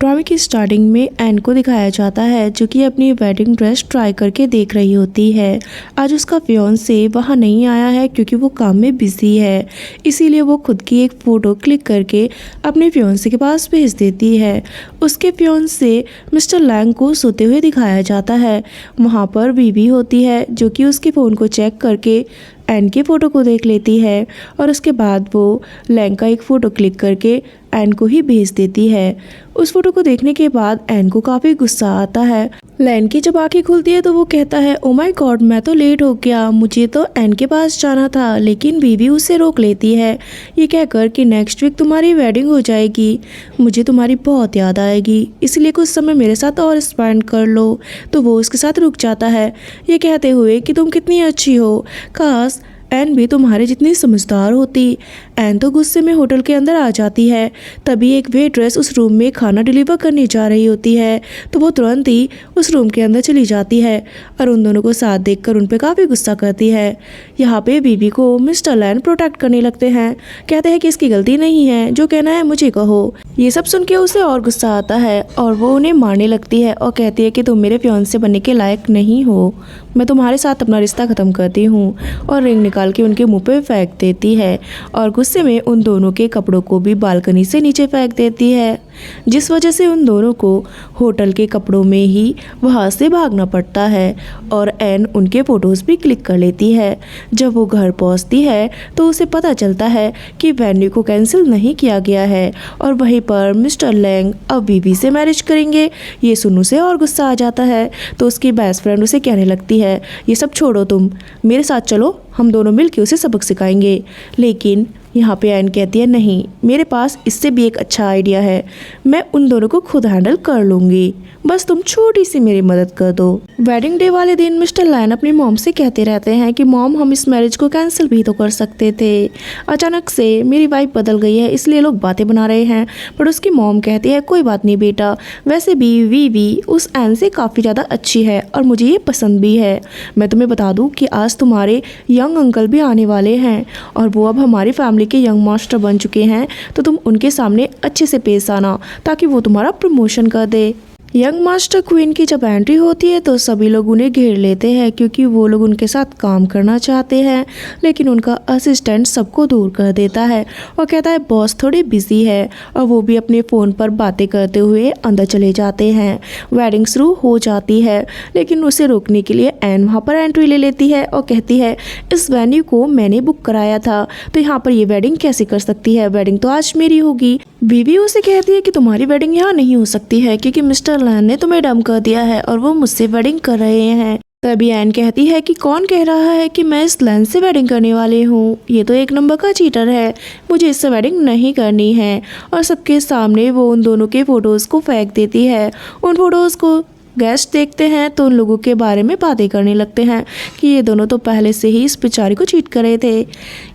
ड्रामे की स्टार्टिंग में एन को दिखाया जाता है जो कि अपनी वेडिंग ड्रेस ट्राई करके देख रही होती है। आज उसका फियांसे वहाँ नहीं आया है क्योंकि वो काम में बिजी है, इसीलिए वो खुद की एक फ़ोटो क्लिक करके अपने फियांसे के पास भेज देती है। उसके फियांसे मिस्टर लैंग को सोते हुए दिखाया जाता है। वहाँ पर बीवी होती है जो कि उसके फ़ोन को चेक करके एन की फ़ोटो को देख लेती है और उसके बाद वो लैंग का एक फ़ोटो क्लिक करके एन को ही भेज देती है। उस फोटो को देखने के बाद एन को काफ़ी गुस्सा आता है। लैंग की जब आंखें खुलती है तो वो कहता है, ओ माय गॉड, मैं तो लेट हो गया, मुझे तो एन के पास जाना था। लेकिन बीवी उसे रोक लेती है ये कहकर कि नेक्स्ट वीक तुम्हारी वेडिंग हो जाएगी, मुझे तुम्हारी बहुत याद आएगी, इसलिए कुछ समय मेरे साथ और स्पेंड कर लो। तो वो उसके साथ रुक जाता है ये कहते हुए कि तुम कितनी अच्छी हो, काश एन भी तुम्हारे जितनी समझदार होती। एन तो गुस्से में होटल के अंदर आ जाती है। तभी एक वेट्रेस उस रूम में खाना डिलीवर करने जा रही होती है तो वो तुरंत ही उस रूम के अंदर चली जाती है और उन दोनों को साथ देखकर उन पे काफ़ी गुस्सा करती है। यहाँ पे बीवी को मिस्टर लैन प्रोटेक्ट करने लगते हैं, कहते हैं कि इसकी गलती नहीं है, जो कहना है मुझे कहो। ये सब सुन के उसे और गुस्सा आता है और वो उन्हें मारने लगती है और कहती है कि तुम मेरे फियांसे बनने के लायक नहीं हो, मैं तुम्हारे साथ अपना रिश्ता ख़त्म करती हूँ। और रिंग निकाल के उनके मुंह पे फेंक देती है और गुस्से में उन दोनों के कपड़ों को भी बालकनी से नीचे फेंक देती है, जिस वजह से उन दोनों को होटल के कपड़ों में ही वहाँ से भागना पड़ता है। और एन उनके फ़ोटोज़ भी क्लिक कर लेती है। जब वो घर पहुँचती है तो उसे पता चलता है कि वेन्यू को कैंसिल नहीं किया गया है और वहीं पर मिस्टर लैंग अब बीवी से मैरिज करेंगे। ये सुन उसे और गुस्सा आ जाता है तो उसकी बेस्ट फ्रेंड उसे कहने लगती है, ये सब छोड़ो, तुम मेरे साथ चलो, हम दोनों मिलकर उसे सबक सिखाएंगे। लेकिन यहाँ पे एन कहती है, नहीं, मेरे पास इससे भी एक अच्छा आइडिया है, मैं उन दोनों को खुद हैंडल कर लूँगी, बस तुम छोटी सी मेरी मदद कर दो। वेडिंग डे वाले दिन मिस्टर लैन अपनी मॉम से कहते रहते हैं कि मॉम, हम इस मैरिज को कैंसिल भी तो कर सकते थे, अचानक से मेरी वाइफ बदल गई है इसलिए लोग बातें बना रहे हैं। पर उसकी मॉम कहती है, कोई बात नहीं बेटा, वैसे भी वीवी उस एन से काफ़ी ज़्यादा अच्छी है और मुझे ये पसंद भी है। मैं तुम्हें बता दूँ कि आज तुम्हारे यंग अंकल भी आने वाले हैं और वो अब हमारी फैमिली के यंग मास्टर बन चुके हैं, तो तुम उनके सामने अच्छे से पेश आना ताकि वो तुम्हारा प्रमोशन कर दे। यंग मास्टर क्वीन की जब एंट्री होती है तो सभी लोग उन्हें घेर लेते हैं क्योंकि वो लोग उनके साथ काम करना चाहते हैं, लेकिन उनका असिस्टेंट सबको दूर कर देता है और कहता है बॉस थोड़ी बिजी है, और वो भी अपने फ़ोन पर बातें करते हुए अंदर चले जाते हैं। वेडिंग शुरू हो जाती है लेकिन उसे रोकने के लिए एन वहाँ पर एंट्री ले लेती है और कहती है, इस वेन्यू को मैंने बुक कराया था तो यहाँ पर ये वेडिंग कैसे कर सकती है, वेडिंग तो आज मेरी होगी। बीवी उसे कहती है कि तुम्हारी वेडिंग यहाँ नहीं हो सकती है क्योंकि मिस्टर लैन ने तुम्हें डंप कर दिया है और वो मुझसे वेडिंग कर रहे हैं। तभी एन कहती है कि कौन कह रहा है कि मैं इस लैन से वेडिंग करने वाली हूँ, ये तो एक नंबर का चीटर है, मुझे इससे वेडिंग नहीं करनी है। और सबके सामने वो उन दोनों के फ़ोटोज़ को फेंक देती है। उन फ़ोटोज़ को गेस्ट देखते हैं तो उन लोगों के बारे में बातें करने लगते हैं कि ये दोनों तो पहले से ही इस बेचारी को चीट कर रहे थे।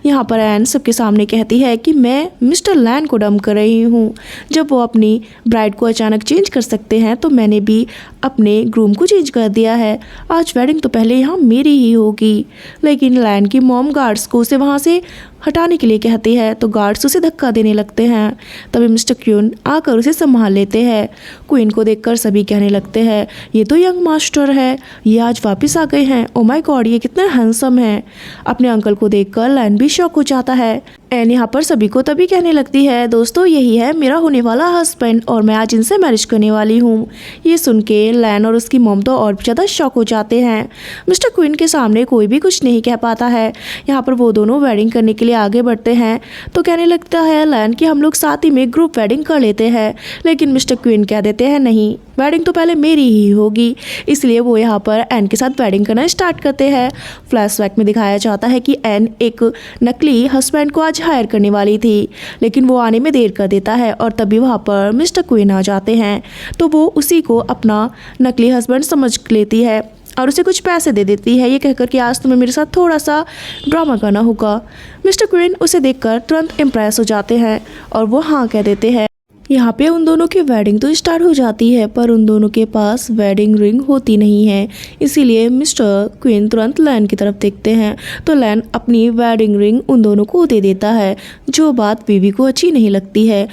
यहाँ पर एन सबके सामने कहती है कि मैं मिस्टर लैन को डंप कर रही हूँ। जब वो अपनी ब्राइड को अचानक चेंज कर सकते हैं तो मैंने भी अपने ग्रूम को चेंज कर दिया है, आज वेडिंग तो पहले यहाँ मेरी ही होगी। लेकिन लैन की मॉम गार्ड्स को उसे वहाँ से हटाने के लिए कहती है तो गार्ड्स उसे धक्का देने लगते हैं। तभी मिस्टर क्वीन आकर उसे संभाल लेते हैं। क्वीन को देखकर सभी कहने लगते हैं, ये तो यंग मास्टर है, ये आज वापस आ गए हैं, ओ माय गॉड, ये कितना हैंडसम है। अपने अंकल को देखकर लैन भी शॉक हो जाता है। एन यहाँ पर सभी को तभी कहने लगती है, दोस्तों यही है मेरा होने वाला हस्बैंड और मैं आज इनसे मैरिज करने वाली हूँ। ये सुन के लैन और उसकी मॉम तो और भी ज़्यादा शॉक हो जाते हैं। मिस्टर क्वीन के सामने कोई भी कुछ नहीं कह पाता है। यहाँ पर वो दोनों वेडिंग करने के लिए आगे बढ़ते हैं तो कहने लगता है लैन कि हम लोग साथ ही में ग्रुप वेडिंग कर लेते हैं, लेकिन मिस्टर क्वीन कह देते हैं, नहीं, वेडिंग तो पहले मेरी ही होगी। इसलिए वो यहाँ पर एन के साथ वेडिंग करना स्टार्ट करते हैं। फ्लैशबैक में दिखाया जाता है कि एन एक नकली हस्बैंड को आज हायर करने वाली थी, लेकिन वो आने में देर कर देता है और तभी वहाँ पर मिस्टर क्वीन आ जाते हैं तो वो उसी को अपना नकली हस्बैंड समझ लेती है और उसे कुछ पैसे दे देती है, ये कहकर कि आज तुम्हें मेरे साथ थोड़ा सा ड्रामा करना होगा। मिस्टर क्वीन उसे देखकर तुरंत इम्प्रेस हो जाते हैं और वो हाँ कह देते हैं। यहाँ पे उन दोनों की वेडिंग तो स्टार्ट हो जाती है पर उन दोनों के पास वेडिंग रिंग होती नहीं है, इसीलिए मिस्टर क्वीन तुरंत लैन की तरफ देखते हैं तो लैन अपनी वेडिंग रिंग उन दोनों को दे देता है, जो बात बीवी को अच्छी नहीं लगती है।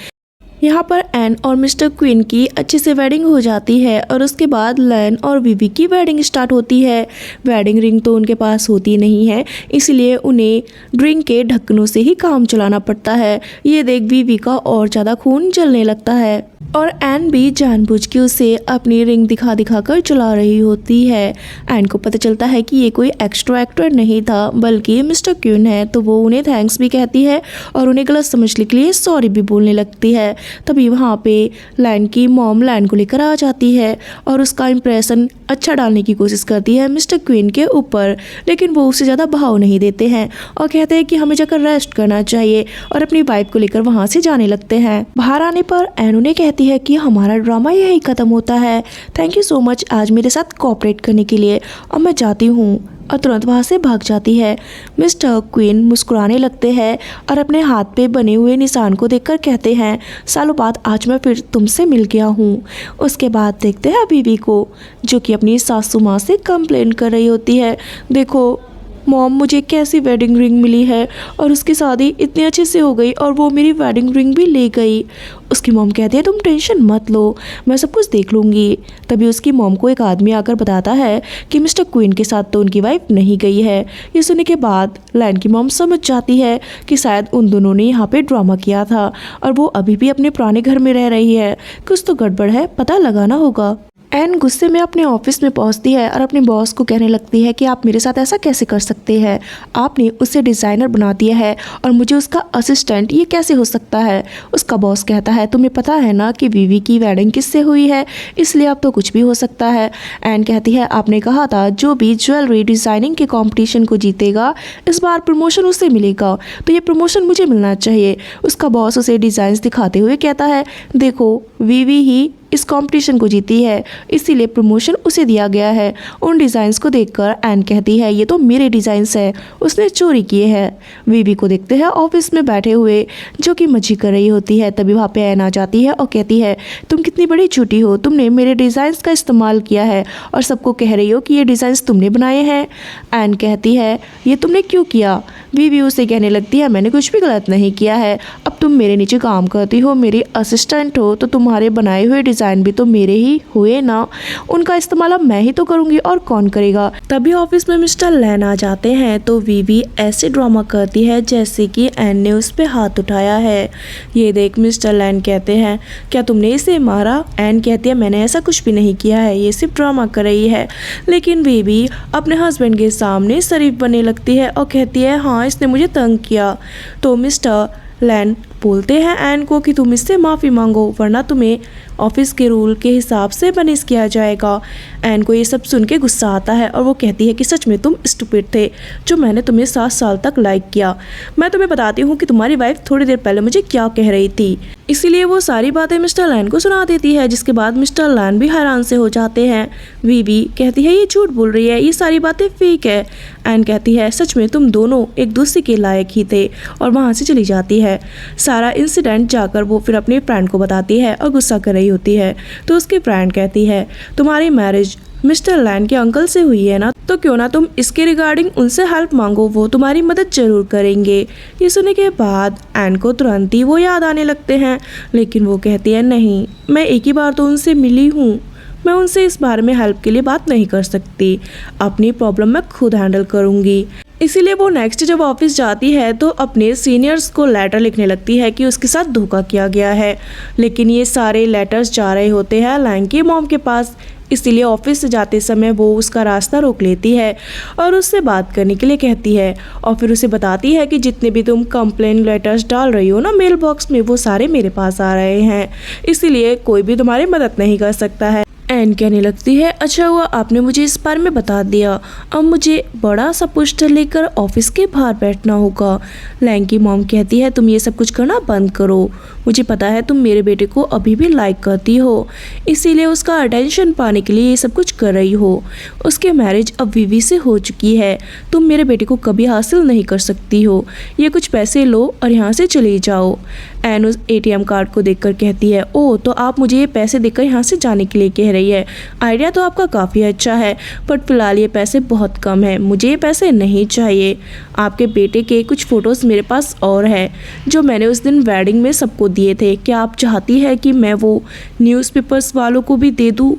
यहाँ पर एन और मिस्टर क्वीन की अच्छे से वेडिंग हो जाती है और उसके बाद लैन और विवी की वेडिंग स्टार्ट होती है। वेडिंग रिंग तो उनके पास होती नहीं है, इसलिए उन्हें ड्रिंक के ढक्कनों से ही काम चलाना पड़ता है। ये देख विवी का और ज़्यादा खून जलने लगता है और एन भी जानबूझ के उसे अपनी रिंग दिखा दिखा कर चला रही होती है। एन को पता चलता है कि ये कोई एक्स्ट्रा एक्टर नहीं था बल्कि मिस्टर क्वीन है, तो वो उन्हें थैंक्स भी कहती है और उन्हें गलत समझने के लिए सॉरी भी बोलने लगती है। तभी वहाँ पे लैन की मॉम लैन को लेकर आ जाती है और उसका इंप्रेशन अच्छा डालने की कोशिश करती है मिस्टर क्वीन के ऊपर, लेकिन वो उससे ज़्यादा भाव नहीं देते हैं और कहते हैं कि हमें जाकर रेस्ट करना चाहिए और अपनी वाइफ को लेकर वहाँ से जाने लगते हैं। बाहर आने पर एन उन्हें कहती है कि हमारा ड्रामा यही ख़त्म होता है, थैंक यू सो मच आज मेरे साथ कोऑपरेट करने के लिए, और मैं जाती हूँ, और तुरंत वहाँ से भाग जाती है। मिस्टर क्वीन मुस्कुराने लगते हैं और अपने हाथ पे बने हुए निशान को देखकर कहते हैं सालों बाद आज मैं फिर तुमसे मिल गया हूँ। उसके बाद देखते हैं बीवी को जो कि अपनी सासू माँ से कंप्लेन कर रही होती है, देखो मॉम मुझे कैसी वेडिंग रिंग मिली है और उसकी शादी इतनी अच्छे से हो गई और वो मेरी वेडिंग रिंग भी ले गई। उसकी मॉम कहती है तुम टेंशन मत लो, मैं सब कुछ देख लूँगी। तभी उसकी मॉम को एक आदमी आकर बताता है कि मिस्टर क्वीन के साथ तो उनकी वाइफ नहीं गई है। ये सुनने के बाद लैन की मॉम समझ जाती है कि शायद उन दोनों ने यहाँ पे ड्रामा किया था और वो अभी भी अपने पुराने घर में रह रही है, कुछ तो गड़बड़ है, पता लगाना होगा। एन गुस्से में अपने ऑफिस में पहुंचती है और अपने बॉस को कहने लगती है कि आप मेरे साथ ऐसा कैसे कर सकते हैं, आपने उसे डिज़ाइनर बना दिया है और मुझे उसका असिस्टेंट, ये कैसे हो सकता है। उसका बॉस कहता है तुम्हें पता है ना कि विवी की वेडिंग किससे हुई है, इसलिए अब तो कुछ भी हो सकता है। एन कहती है आपने कहा था जो भी ज्वेलरी डिज़ाइनिंग के कॉम्पिटिशन को जीतेगा इस बार प्रमोशन उसे मिलेगा, तो ये प्रमोशन मुझे मिलना चाहिए। उसका बॉस उसे डिज़ाइंस दिखाते हुए कहता है देखो विवी ही इस कंपटीशन को जीती है, इसीलिए प्रमोशन उसे दिया गया है। उन डिज़ाइंस को देखकर एन कहती है ये तो मेरे डिज़ाइंस है, उसने चोरी किए हैं। विवी को देखते हैं ऑफिस में बैठे हुए जो कि मजी कर रही होती है। तभी वहाँ पे एन आ जाती है और कहती है तुम कितनी बड़ी झूठी हो, तुमने मेरे डिज़ाइंस का इस्तेमाल किया है और सबको कह रही हो कि ये डिज़ाइंस तुमने बनाए हैं। एन कहती है ये तुमने क्यों किया। विवी उसे कहने लगती है मैंने कुछ भी गलत नहीं किया है, अब तुम मेरे नीचे काम करती हो, मेरी असिस्टेंट हो, तो तुम्हारे बनाए हुए डिज़ाइन भी तो मेरे ही हुए ना, उनका इस्तेमाल अब मैं ही तो करूँगी और कौन करेगा। तभी ऑफिस में मिस्टर लैन आ जाते हैं तो विवी ऐसे ड्रामा करती है जैसे कि एन ने उस पर हाथ उठाया है। ये देख मिस्टर लैन कहते हैं क्या तुमने इसे मारा। एन कहती है मैंने ऐसा कुछ भी नहीं किया है, ये सिर्फ ड्रामा कर रही है। लेकिन विवी अपने हस्बैंड के सामने शरीफ बनने लगती है और कहती है हाँ इसने मुझे तंग किया। तो मिस्टर लैन बोलते हैं एन को कि तुम इससे माफ़ी मांगो वरना तुम्हें ऑफिस के रूल के हिसाब से पनिश किया जाएगा। एन को ये सब सुन के गुस्सा आता है और वो कहती है कि सच में तुम स्टूपिड थे जो मैंने तुम्हें 7 साल तक लाइक किया। मैं तुम्हें बताती हूँ कि तुम्हारी वाइफ थोड़ी देर पहले मुझे क्या कह रही थी। इसीलिए वो सारी बातें मिस्टर लैन को सुना देती है, जिसके बाद मिस्टर लैन भी हैरान से हो जाते हैं। विवी कहती है ये झूठ बोल रही है, ये सारी बातें फेक है। एन कहती है सच में तुम दोनों एक दूसरे के लायक ही थे और वहाँ से चली जाती है। सारा इंसिडेंट जाकर वो फिर अपने फ्रेंड को बताती है और गुस्सा कर रही होती है। तो उसकी फ्रेंड कहती है तुम्हारी मैरिज मिस्टर लैन के अंकल से हुई है ना, तो क्यों ना तुम इसके रिगार्डिंग उनसे हेल्प मांगो, वो तुम्हारी मदद जरूर करेंगे। ये सुनने के बाद एन को तुरंत ही वो याद आने लगते हैं, लेकिन वो कहती है नहीं मैं एक ही बार तो उनसे मिली हूँ, मैं उनसे इस बारे में हेल्प के लिए बात नहीं कर सकती, अपनी प्रॉब्लम मैं खुद हैंडल करूँगी। इसीलिए वो नेक्स्ट जब ऑफिस जाती है तो अपने सीनियर्स को लेटर लिखने लगती है कि उसके साथ धोखा किया गया है। लेकिन ये सारे लेटर्स जा रहे होते हैं लैन की मॉम के पास, इसीलिए ऑफिस से जाते समय वो उसका रास्ता रोक लेती है और उससे बात करने के लिए कहती है और फिर उसे बताती है कि जितने भी तुम कंप्लेन लेटर्स डाल रही हो ना मेल बॉक्स में, वो सारे मेरे पास आ रहे हैं, इसीलिए कोई भी तुम्हारी मदद नहीं कर सकता है। एन कहने लगती है अच्छा हुआ आपने मुझे इस बारे में बता दिया, अब मुझे बड़ा सा पोस्टर लेकर ऑफिस के बाहर बैठना होगा। लैन की मॉम कहती है तुम ये सब कुछ करना बंद करो, मुझे पता है तुम मेरे बेटे को अभी भी लाइक करती हो, इसीलिए उसका अटेंशन पाने के लिए ये सब कुछ कर रही हो। उसके मैरिज अब विवी से हो चुकी है, तुम मेरे बेटे को कभी हासिल नहीं कर सकती हो, ये कुछ पैसे लो और यहाँ से चले जाओ। एन उस ATM कार्ड को देखकर कहती है ओह तो आप मुझे ये पैसे देकर यहाँ से जाने के लिए कह रही है, आइडिया तो आपका काफ़ी अच्छा है बट फिलहाल ये पैसे बहुत कम है, मुझे ये पैसे नहीं चाहिए। आपके बेटे के कुछ फ़ोटोज़ मेरे पास और है जो मैंने उस दिन वेडिंग में सबको दिए थे, क्या आप चाहती है कि मैं वो न्यूज़पेपर्स वालों को भी दे दूँ?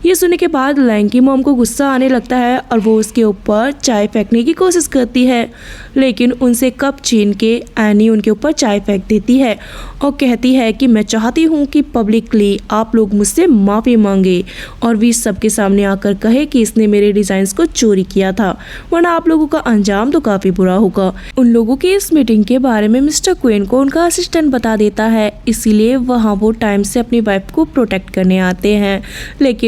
ये सुनने के बाद लैंग की मॉम को गुस्सा आने लगता है और वो उसके ऊपर चाय फेंकने की कोशिश करती है, लेकिन उनसे कप छीन के एनी उनके ऊपर चाय फेंक देती है और कहती है कि मैं चाहती हूँ कि पब्लिकली आप लोग मुझसे माफ़ी मांगे और वी सबके सामने आकर कहे कि इसने मेरे डिज़ाइंस को चोरी किया था, वरना आप लोगों का अंजाम तो काफ़ी बुरा होगा। उन लोगों की इस मीटिंग के बारे में मिस्टर क्वेन को उनका असिस्टेंट बता देता है, इसीलिए वहाँ वो टाइम से अपनी वाइफ को प्रोटेक्ट करने आते हैं, लेकिन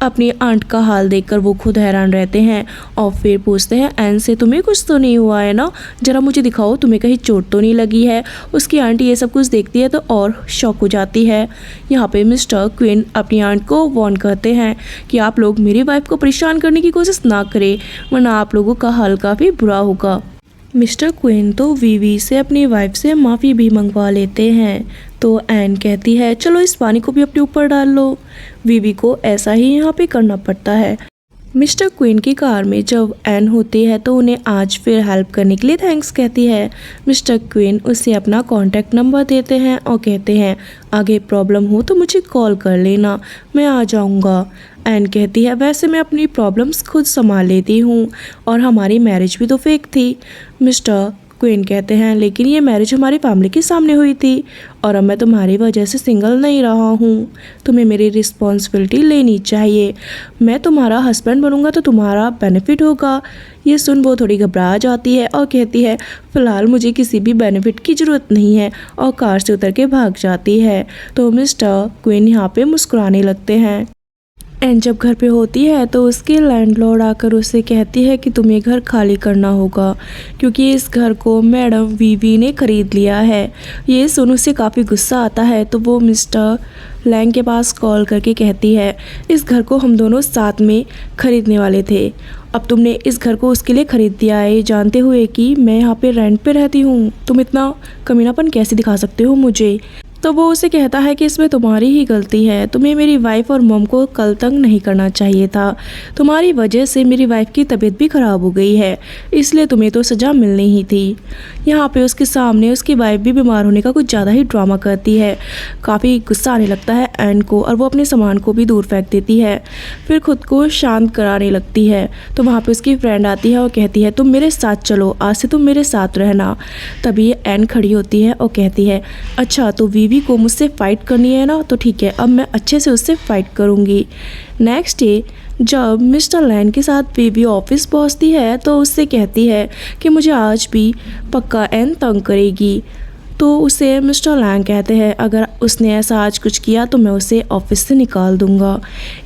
अपनी आंट का हाल देखकर वो खुद हैरान रहते हैं और फिर पूछते हैं एन से, तुम्हें कुछ तो नहीं हुआ है ना, जरा मुझे दिखाओ, तुम्हें कहीं चोट तो नहीं लगी है। उसकी आंट ये सब कुछ देखती है तो और शॉक हो जाती है। यहाँ पे मिस्टर क्विन अपनी आंट को वार्न करते हैं कि आप लोग मेरी वाइफ को परेशान करने की कोशिश ना करें, वरना आप लोगों का हाल काफ़ी बुरा होगा। मिस्टर क्वेन तो वीवी से अपनी वाइफ से माफ़ी भी मंगवा लेते हैं, तो एन कहती है चलो इस पानी को भी अपने ऊपर डाल लो। वीवी को ऐसा ही यहाँ पे करना पड़ता है। मिस्टर क्वीन की कार में जब एन होती है तो उन्हें आज फिर हेल्प करने के लिए थैंक्स कहती है। मिस्टर क्वीन उसे अपना कॉन्टैक्ट नंबर देते हैं और कहते हैं आगे प्रॉब्लम हो तो मुझे कॉल कर लेना, मैं आ जाऊंगा। एन कहती है वैसे मैं अपनी प्रॉब्लम्स खुद संभाल लेती हूँ और हमारी मैरिज भी तो फेक थी। मिस्टर क्वीन कहते हैं लेकिन ये मैरिज हमारी फैमिली के सामने हुई थी और अब मैं तुम्हारी वजह से सिंगल नहीं रहा हूँ, तुम्हें मेरी रिस्पॉन्सिबिलिटी लेनी चाहिए, मैं तुम्हारा हस्बैंड बनूंगा तो तुम्हारा बेनिफिट होगा। ये सुन वो थोड़ी घबरा जाती है और कहती है फ़िलहाल मुझे किसी भी बेनिफिट की ज़रूरत नहीं है और कार से उतर के भाग जाती है। तो मिस्टर क्वीन यहाँ पे मुस्कुराने लगते हैं। एन जब घर पे होती है तो उसके लैंडलॉर्ड आकर उसे कहती है कि तुम्हें घर खाली करना होगा क्योंकि इस घर को मैडम वीवी ने ख़रीद लिया है। ये सुन उसे काफ़ी गुस्सा आता है तो वो मिस्टर लैंग के पास कॉल करके कहती है इस घर को हम दोनों साथ में ख़रीदने वाले थे, अब तुमने इस घर को उसके लिए ख़रीद दिया है जानते हुए कि मैं यहाँ पे रेंट पे रहती हूँ, तुम इतना कमीनापन कैसे दिखा सकते हो मुझे। तो वो उसे कहता है कि इसमें तुम्हारी ही गलती है, तुम्हें मेरी वाइफ और मॉम को कल तंग नहीं करना चाहिए था, तुम्हारी वजह से मेरी वाइफ की तबीयत भी ख़राब हो गई है, इसलिए तुम्हें तो सज़ा मिलनी ही थी। यहाँ पे उसके सामने उसकी वाइफ भी बीमार होने का कुछ ज़्यादा ही ड्रामा करती है। काफ़ी गुस्सा आने लगता है एन को और वो अपने सामान को भी दूर फेंक देती है, फिर खुद को शांत कराने लगती है। तो वहाँ पर उसकी फ्रेंड आती है और कहती है तुम मेरे साथ चलो, आज से तुम मेरे साथ रहना। तभी एन खड़ी होती है और कहती है अच्छा तो वीवी को मुझसे फ़ाइट करनी है ना, तो ठीक है अब मैं अच्छे से उससे फ़ाइट करूँगी। नेक्स्ट डे जब मिस्टर लैन के साथ वीवी ऑफिस पहुँचती है तो उससे कहती है कि मुझे आज भी पक्का एन तंग करेगी। तो उसे मिस्टर लैंग कहते हैं अगर उसने ऐसा आज कुछ किया तो मैं उसे ऑफिस से निकाल दूंगा।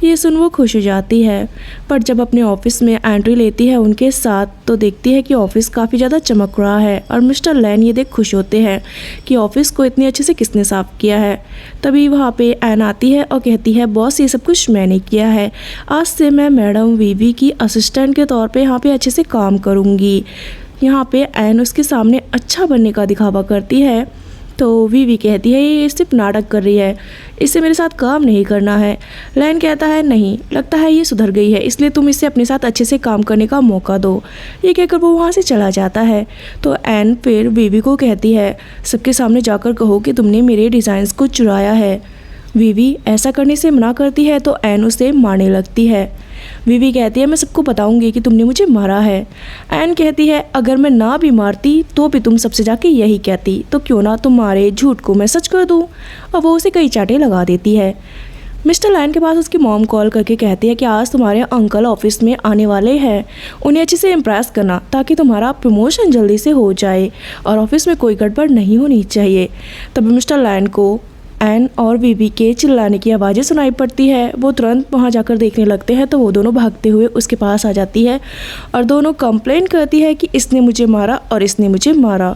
ये सुन वो खुश हो जाती है, पर जब अपने ऑफिस में एंट्री लेती है उनके साथ तो देखती है कि ऑफिस काफ़ी ज़्यादा चमक रहा है और मिस्टर लैन ये देख खुश होते हैं कि ऑफिस को इतने अच्छे से किसने साफ़ किया है। तभी वहाँ पे एन आती है और कहती है बॉस ये सब कुछ मैंने किया है, आज से मैं मैडम वीवी की असिस्टेंट के तौर पर यहाँ पर अच्छे से काम करूँगी। यहाँ पे एन उसके सामने अच्छा बनने का दिखावा करती है तो वीवी कहती है ये सिर्फ नाटक कर रही है, इससे मेरे साथ काम नहीं करना है। लैन कहता है नहीं, लगता है ये सुधर गई है, इसलिए तुम इसे अपने साथ अच्छे से काम करने का मौका दो। ये कहकर वो वहाँ से चला जाता है। तो एन फिर वीवी को कहती है सबके सामने जाकर कहो कि तुमने मेरे डिज़ाइंस को चुराया है। वीवी ऐसा करने से मना करती है तो एन उसे मारने लगती है। वीवी कहती है मैं सबको बताऊंगी कि तुमने मुझे मारा है। एन कहती है अगर मैं ना भी मारती तो भी तुम सबसे जाके यही कहती, तो क्यों ना तुम्हारे झूठ को मैं सच कर दूं। और वो उसे कई चाटे लगा देती है। मिस्टर लैन के पास उसकी मॉम कॉल करके कहती है कि आज तुम्हारे अंकल ऑफिस में आने वाले हैं, उन्हें अच्छे से इम्प्रेस करना ताकि तुम्हारा प्रमोशन जल्दी से हो जाए और ऑफिस में कोई गड़बड़ नहीं होनी चाहिए। तभी मिस्टर लैन को एन और वीवी के चिल्लाने की आवाज़ें सुनाई पड़ती है। वो तुरंत वहाँ जाकर देखने लगते हैं तो वो दोनों भागते हुए उसके पास आ जाती है और दोनों कंप्लेंट करती है कि इसने मुझे मारा और इसने मुझे मारा।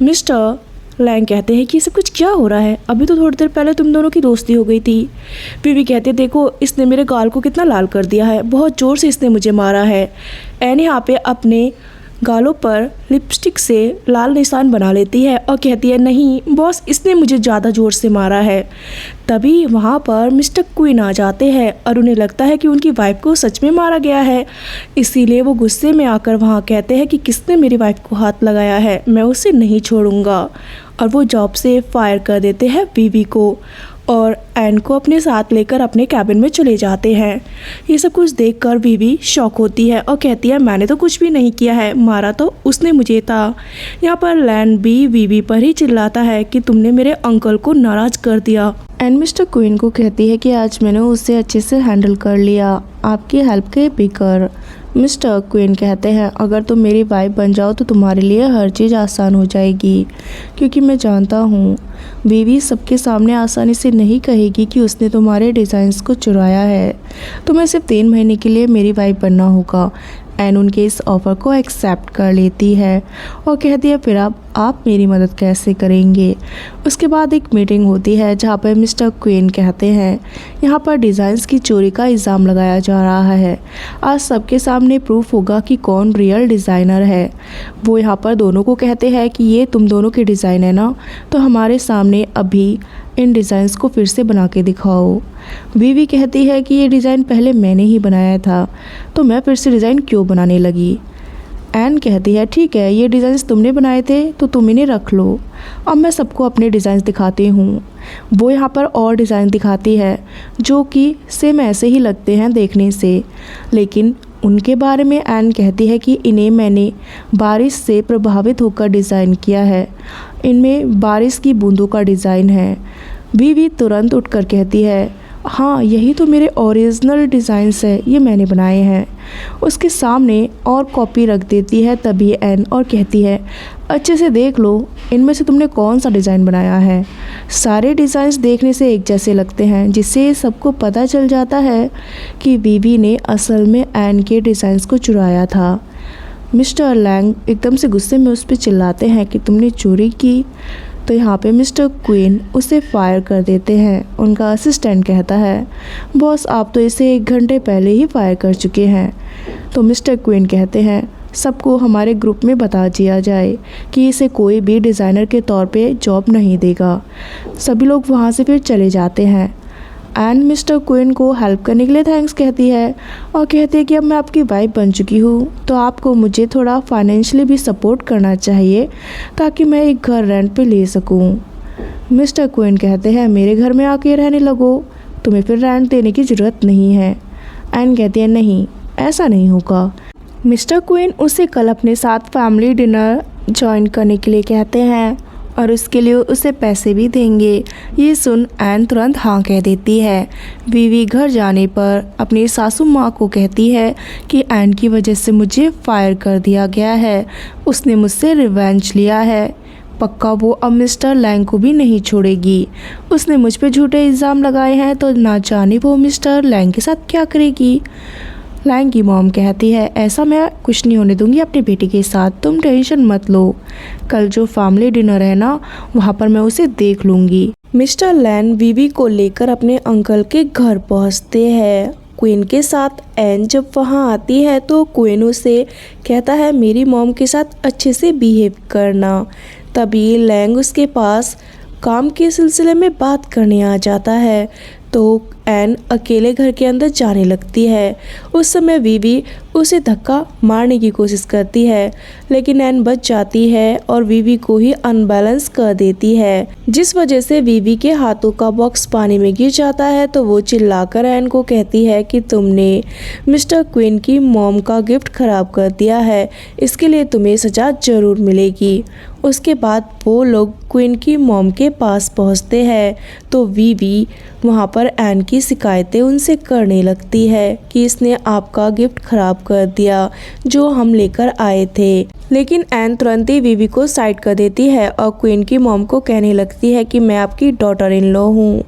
मिस्टर लैंग कहते हैं कि ये सब कुछ क्या हो रहा है, अभी तो थोड़ी देर पहले तुम दोनों की दोस्ती हो गई थी। वीवी कहते हैं देखो इसने मेरे गाल को कितना लाल कर दिया है, बहुत ज़ोर से इसने मुझे मारा है। एन यहाँ पे अपने गालों पर लिपस्टिक से लाल निशान बना लेती है और कहती है, नहीं बॉस, इसने मुझे ज़्यादा ज़ोर से मारा है। तभी वहाँ पर मिस्टर क्वीन आ जाते हैं और उन्हें लगता है कि उनकी वाइफ को सच में मारा गया है। इसीलिए वो गुस्से में आकर वहाँ कहते हैं कि किसने मेरी वाइफ को हाथ लगाया है, मैं उसे नहीं छोड़ूंगा। और वो जॉब से फायर कर देते हैं वीवी को और एन को अपने साथ लेकर अपने कैबिन में चले जाते हैं। ये सब कुछ देखकर वीवी शॉक होती है और कहती है, मैंने तो कुछ भी नहीं किया है, मारा तो उसने मुझे था। यहाँ पर लैन भी वीवी पर ही चिल्लाता है कि तुमने मेरे अंकल को नाराज़ कर दिया। एन मिस्टर क्वीन को कहती है कि आज मैंने उसे अच्छे से हैंडल कर लिया, आपकी हेल्प के बेकर। मिस्टर क्वीन कहते हैं, अगर तुम मेरी वाइफ बन जाओ तो तुम्हारे लिए हर चीज़ आसान हो जाएगी, क्योंकि मैं जानता हूँ वीवी सबके सामने आसानी से नहीं कहेगी कि उसने तुम्हारे डिज़ाइंस को चुराया है। तुम्हें सिर्फ 3 महीने के लिए मेरी वाइफ बनना होगा। एन उनके इस ऑफ़र को एक्सेप्ट कर लेती है और कहती है, फिर अब आप मेरी मदद कैसे करेंगे। उसके बाद एक मीटिंग होती है जहाँ पर मिस्टर क्वीन कहते हैं, यहाँ पर डिज़ाइंस की चोरी का इल्ज़ाम लगाया जा रहा है। आज सबके सामने प्रूफ होगा कि कौन रियल डिज़ाइनर है। वो यहाँ पर दोनों को कहते हैं कि ये तुम दोनों के डिज़ाइन है ना, तो हमारे सामने अभी इन डिज़ाइंस को फिर से बना के दिखाओ। वीवी कहती है कि ये डिज़ाइन पहले मैंने ही बनाया था, तो मैं फिर से डिज़ाइन क्यों बनाने लगी। एन कहती है, ठीक है, ये डिज़ाइंस तुमने बनाए थे तो तुम इन्हें रख लो, अब मैं सबको अपने डिज़ाइंस दिखाती हूँ। वो यहाँ पर और डिज़ाइन दिखाती है जो कि सेम ऐसे ही लगते हैं देखने से, लेकिन उनके बारे में एन कहती है कि इन्हें मैंने बारिश से प्रभावित होकर डिज़ाइन किया है, इनमें बारिश की बूंदों का डिज़ाइन है। वीवी तुरंत उठकर कहती है, हाँ यही तो मेरे ओरिजिनल डिज़ाइंस है, ये मैंने बनाए हैं। उसके सामने और कॉपी रख देती है। तभी एन और कहती है, अच्छे से देख लो, इनमें से तुमने कौन सा डिज़ाइन बनाया है। सारे डिज़ाइंस देखने से एक जैसे लगते हैं, जिससे सबको पता चल जाता है कि वीवी ने असल में एन के डिज़ाइंस को चुराया था। मिस्टर लैंग एकदम से गुस्से में उस पर चिल्लाते हैं कि तुमने चोरी की। तो यहाँ पे मिस्टर क्वीन उसे फायर कर देते हैं। उनका असिस्टेंट कहता है, बॉस आप तो इसे 1 घंटे पहले ही फायर कर चुके हैं। तो मिस्टर क्वीन कहते हैं, सबको हमारे ग्रुप में बता दिया जाए कि इसे कोई भी डिज़ाइनर के तौर पे जॉब नहीं देगा। सभी लोग वहाँ से फिर चले जाते हैं। एन मिस्टर क्वीन को हेल्प करने के लिए थैंक्स कहती है और कहती है कि अब मैं आपकी वाइफ बन चुकी हूँ, तो आपको मुझे थोड़ा फाइनेंशियली भी सपोर्ट करना चाहिए ताकि मैं एक घर रेंट पे ले सकूँ। मिस्टर क्वीन कहते हैं, मेरे घर में आके रहने लगो, तुम्हें फिर रेंट देने की ज़रूरत नहीं है। एन कहती है, नहीं ऐसा नहीं होगा। मिस्टर क्वीन उसे कल अपने साथ फैमिली डिनर ज्वाइन करने के लिए कहते हैं और उसके लिए उसे पैसे भी देंगे। ये सुन एन तुरंत हाँ कह देती है। वीवी घर जाने पर अपनी सासू माँ को कहती है कि एन की वजह से मुझे फायर कर दिया गया है, उसने मुझसे रिवेंज लिया है, पक्का वो अब मिस्टर लैंग को भी नहीं छोड़ेगी। उसने मुझ पे झूठे इल्ज़ाम लगाए हैं, तो ना जाने वो मिस्टर लैंग के साथ क्या करेगी। लैंग की मॉम कहती है, ऐसा मैं कुछ नहीं होने दूंगी अपने बेटे के साथ, तुम टेंशन मत लो, कल जो फैमिली डिनर है ना वहाँ पर मैं उसे देख लूँगी। मिस्टर लैंग वीवी को लेकर अपने अंकल के घर पहुँचते हैं। क्वीन के साथ एन जब वहाँ आती है तो क्वीन उसे कहता है, मेरी मॉम के साथ अच्छे से बिहेव करना। तभी लैंग उसके पास काम के सिलसिले में बात करने आ जाता है, तो एन अकेले घर के अंदर जाने लगती है। उस समय वीवी उसे धक्का मारने की कोशिश करती है, लेकिन एन बच जाती है और वीवी को ही अनबैलेंस कर देती है, जिस वजह से वीवी के हाथों का बॉक्स पानी में गिर जाता है। तो वो चिल्लाकर एन को कहती है कि तुमने मिस्टर क्वीन की मॉम का गिफ्ट खराब कर दिया है, इसके लिए तुम्हें सजा जरूर मिलेगी। उसके बाद वो लोग क्वीन की मॉम के पास पहुंचते हैं, तो वीवी वहाँ पर एन की शिकायतें उनसे करने लगती है कि इसने आपका गिफ्ट खराब कर दिया जो हम लेकर आए थे। लेकिन एन तुरंत ही वीवी को साइड कर देती है और क्वीन की मॉम को कहने लगती है कि मैं आपकी डॉटर इन लॉ हूँ।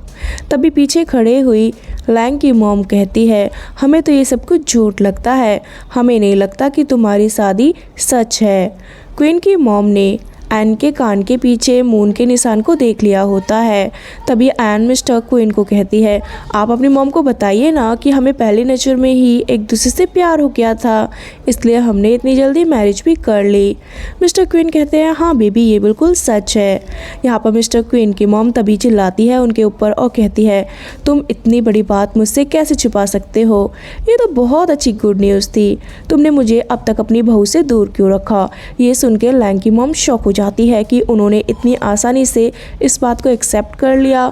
तभी पीछे खड़े हुई लैंग की मॉम कहती है, हमें तो ये सब कुछ झूठ लगता है, हमें नहीं लगता कि तुम्हारी शादी सच है। क्वीन की मॉम ने एन के कान के पीछे मून के निशान को देख लिया होता है। तभी एन मिस्टर क्विन को कहती है, आप अपनी मॉम को बताइए ना कि हमें पहली नज़र में ही एक दूसरे से प्यार हो गया था, इसलिए हमने इतनी जल्दी मैरिज भी कर ली। मिस्टर क्विन कहते हैं, हाँ बेबी ये बिल्कुल सच है। यहाँ पर मिस्टर क्विन की मॉम तभी चिल्लाती है उनके ऊपर और कहती है, तुम इतनी बड़ी बात मुझसे कैसे छुपा सकते हो? ये तो बहुत अच्छी गुड न्यूज़ थी। तुमने मुझे अब तक अपनी बहू से दूर क्यों रखा? ये सुन के लैंग की मॉम शॉक हो जाती है कि उन्होंने इतनी आसानी से इस बात को एक्सेप्ट कर लिया।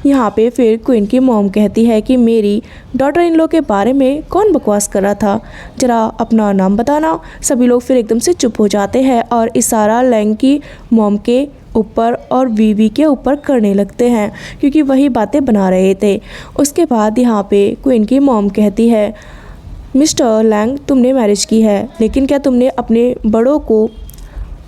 यहाँ पे फिर क्वीन की मॉम कहती है कि मेरी डॉटर इन लॉ के बारे में कौन बकवास कर रहा था, जरा अपना नाम बताना। सभी लोग फिर एकदम से चुप हो जाते हैं और इशारा लैंग की मॉम के ऊपर और वीवी के ऊपर करने लगते हैं क्योंकि वही बातें बना रहे थे। उसके बाद यहाँ पे क्वीन की मॉम कहती है, मिस्टर लैंग तुमने मैरिज की है, लेकिन क्या तुमने अपने बड़ों को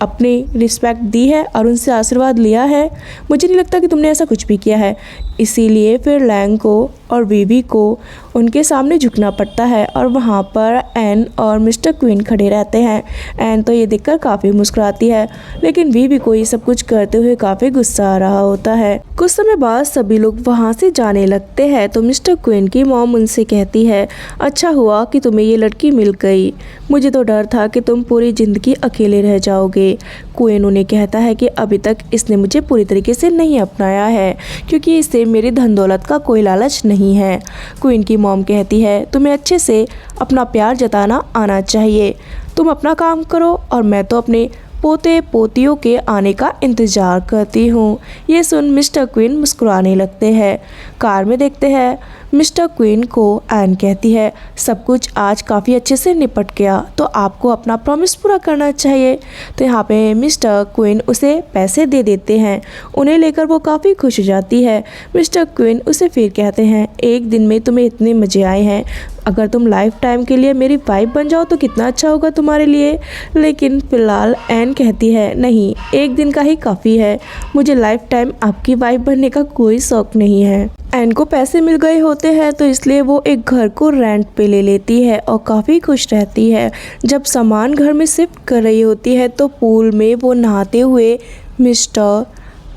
अपनी रिस्पेक्ट दी है और उनसे आशीर्वाद लिया है? मुझे नहीं लगता कि तुमने ऐसा कुछ भी किया है। इसीलिए फिर लैंग को और वीवी को उनके सामने झुकना पड़ता है और वहाँ पर एन और मिस्टर क्वीन खड़े रहते हैं। एन तो ये देखकर काफ़ी मुस्कुराती है, लेकिन वीवी को ये सब कुछ करते हुए काफ़ी गुस्सा आ रहा होता है। कुछ समय बाद सभी लोग वहाँ से जाने लगते हैं तो मिस्टर क्वीन की मॉम उनसे कहती है, अच्छा हुआ कि तुम्हें ये लड़की मिल गई, मुझे तो डर था कि तुम पूरी ज़िंदगी अकेले रह जाओगे। क्वीन उन्हें कहता है कि अभी तक इसने मुझे पूरी तरीके से नहीं अपनाया है क्योंकि इसे मेरी धन दौलत का कोई लालच नहीं है। क्वीन की मॉम कहती है, तुम्हें अच्छे से अपना प्यार जताना आना चाहिए। तुम अपना काम करो और मैं तो अपने पोते पोतियों के आने का इंतज़ार करती हूँ। ये सुन मिस्टर क्वीन मुस्कुराने लगते हैं। कार में देखते हैं मिस्टर क्वीन को एन कहती है, सब कुछ आज काफ़ी अच्छे से निपट गया तो आपको अपना प्रॉमिस पूरा करना चाहिए। तो यहाँ पे मिस्टर क्वीन उसे पैसे दे देते हैं। उन्हें लेकर वो काफ़ी खुश हो जाती है। मिस्टर क्वीन उसे फिर कहते हैं, एक दिन में तुम्हें इतने मज़े आए हैं, अगर तुम लाइफ टाइम के लिए मेरी वाइफ बन जाओ तो कितना अच्छा होगा तुम्हारे लिए। लेकिन फ़िलहाल एन कहती है, नहीं एक दिन का ही काफ़ी है, मुझे लाइफ टाइम आपकी वाइफ बनने का कोई शौक़ नहीं है। एन को पैसे मिल गए होते हैं तो इसलिए वो एक घर को रेंट पे ले लेती है और काफ़ी खुश रहती है। जब सामान घर में शिफ्ट कर रही होती है तो पूल में वो नहाते हुए मिस्टर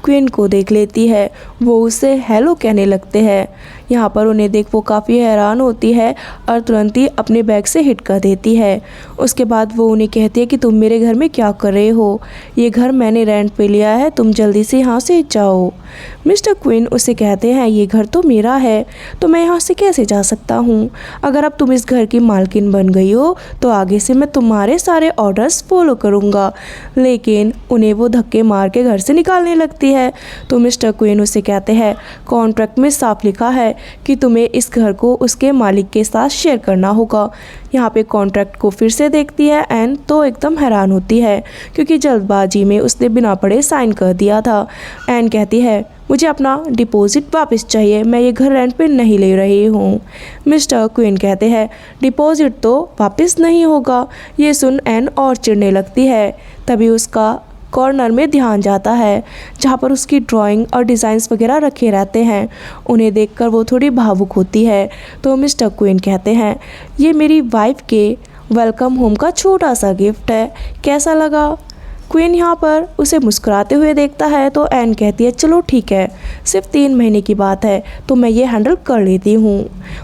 क्वीन को देख लेती है। वो उसे हेलो कहने लगते हैं। यहाँ पर उन्हें देख वो काफ़ी हैरान होती है और तुरंत ही अपने बैग से हिट कर देती है। उसके बाद वो उन्हें कहती है कि तुम मेरे घर में क्या कर रहे हो, ये घर मैंने रेंट पे लिया है, तुम जल्दी से यहाँ से जाओ। मिस्टर क्वीन उसे कहते हैं, ये घर तो मेरा है तो मैं यहाँ से कैसे जा सकता हूँ? अगर अब तुम इस घर की मालकिन बन गई हो तो आगे से मैं तुम्हारे सारे ऑर्डर्स फॉलो करूँगा। लेकिन उन्हें वो धक्के मार के घर से निकालने लगती है। तो मिस्टर क्वीन उसे कहते हैं, कॉन्ट्रैक्ट में साफ लिखा है कि तुम्हें इस घर को उसके मालिक के साथ शेयर करना होगा। यहाँ पे कॉन्ट्रैक्ट को फिर से देखती है एन तो एकदम हैरान होती है क्योंकि जल्दबाजी में उसने बिना पढ़े साइन कर दिया था। एन कहती है, मुझे अपना डिपॉजिट वापस चाहिए, मैं ये घर रेंट पे नहीं ले रही हूँ। मिस्टर क्वीन कहते हैं, डिपॉजिट तो वापस नहीं होगा। ये सुन एन और चिढ़ने लगती है। तभी उसका कॉर्नर में ध्यान जाता है जहाँ पर उसकी ड्राइंग और डिज़ाइंस वगैरह रखे रहते हैं। उन्हें देखकर वो थोड़ी भावुक होती है। तो मिस्टर क्वीन कहते हैं, ये मेरी वाइफ के वेलकम होम का छोटा सा गिफ्ट है, कैसा लगा? क्वीन यहाँ पर उसे मुस्कुराते हुए देखता है तो एन कहती है, चलो ठीक है, सिर्फ 3 महीने की बात है तो मैं ये हैंडल कर लेती हूँ।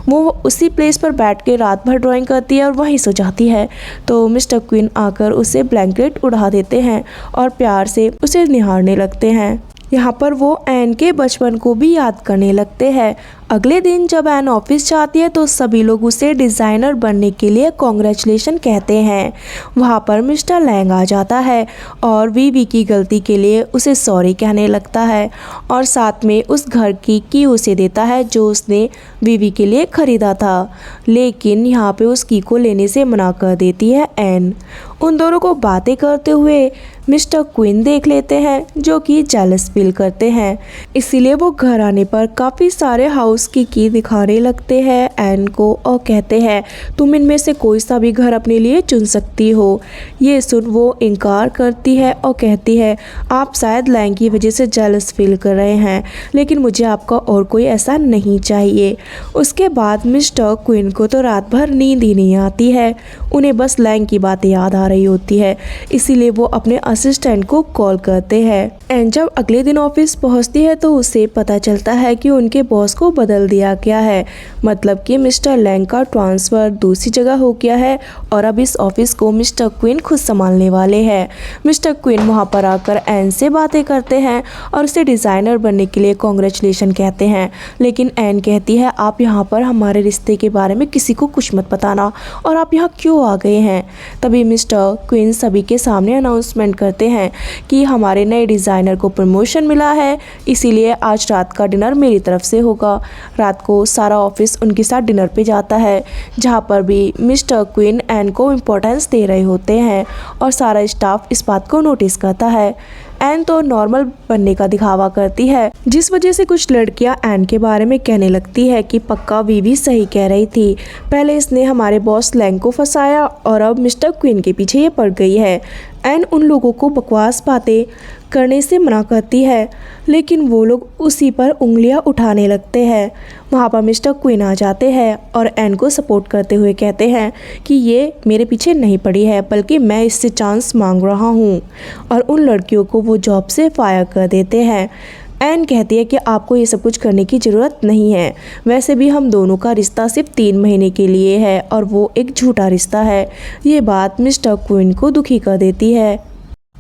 वो उसी प्लेस पर बैठ के रात भर ड्राइंग करती है और वहीं सो जाती है। तो मिस्टर क्वीन आकर उसे ब्लैंकेट उड़ा देते हैं और प्यार से उसे निहारने लगते हैं। यहाँ पर वो एन के बचपन को भी याद करने लगते हैं। अगले दिन जब एन ऑफिस जाती है तो सभी लोग उसे डिज़ाइनर बनने के लिए कॉन्ग्रेचुलेशन कहते हैं। वहाँ पर मिस्टर लैंग आ जाता है और वीवी की गलती के लिए उसे सॉरी कहने लगता है और साथ में उस घर की उसे देता है जो उसने वीवी के लिए ख़रीदा था। लेकिन यहाँ पे उस की को लेने से मना कर देती है एन। उन दोनों को बातें करते हुए मिस्टर क्वीन देख लेते हैं जो कि जेलस फील करते हैं। इसीलिए वो घर आने पर काफ़ी सारे हाउस की दिखाने लगते हैं एन को और कहते हैं, तुम इनमें से कोई सा भी घर अपने लिए चुन सकती हो। ये सुन वो इनकार करती है और कहती है, आप शायद लैंग की वजह से जेलस फील कर रहे हैं, लेकिन मुझे आपका और कोई ऐसा नहीं चाहिए। उसके बाद मिस्टर क्वीन को तो रात भर नींद ही नहीं आती है। उन्हें बस लैंग की बातें याद आ रही होती है। इसीलिए वो अपने असिस्टेंट को कॉल करते हैं। एंड जब अगले दिन ऑफिस पहुंचती है तो उसे पता चलता है कि उनके बॉस को बदल दिया गया है, मतलब कि मिस्टर लैंग का ट्रांसफ़र दूसरी जगह हो गया है और अब इस ऑफिस को मिस्टर क्विन खुद संभालने वाले हैं। मिस्टर क्विन वहां पर आकर एन से बातें करते हैं और उसे डिज़ाइनर बनने के लिए कॉन्ग्रेचुलेशन कहते हैं, लेकिन एन कहती है आप यहाँ पर हमारे रिश्ते के बारे में किसी को कुछ मत बताना और आप यहाँ क्यों आ गए हैं। तभी मिस्टर क्विन सभी के सामने अनाउंसमेंट करते हैं कि हमारे नए डिज़ाइनर को प्रमोशन मिला है, इसीलिए आज रात का डिनर मेरी तरफ से होगा। रात को सारा ऑफिस उनके साथ डिनर पे जाता है, जहाँ पर भी मिस्टर क्विन एन को इम्पोर्टेंस दे रहे होते हैं और सारा स्टाफ इस बात को नोटिस करता है। एन तो नॉर्मल बनने का दिखावा करती है, जिस वजह से कुछ लड़कियां एन के बारे में कहने लगती है कि पक्का वीवी सही कह रही थी, पहले इसने हमारे बॉस लैंग को फंसाया और अब मिस्टर क्विन के पीछे ये पड़ गई है। एन उन लोगों को बकवास बातें करने से मना करती है, लेकिन वो लोग उसी पर उंगलियां उठाने लगते हैं। वहाँ पर मिस्टर क्विन आ जाते हैं और एन को सपोर्ट करते हुए कहते हैं कि ये मेरे पीछे नहीं पड़ी है, बल्कि मैं इससे चांस मांग रहा हूँ, और उन लड़कियों को वो जॉब से फायर कर देते हैं। एन कहती है कि आपको ये सब कुछ करने की ज़रूरत नहीं है, वैसे भी हम दोनों का रिश्ता सिर्फ 3 महीने के लिए है और वो एक झूठा रिश्ता है। ये बात मिस्टर क्विन को दुखी कर देती है।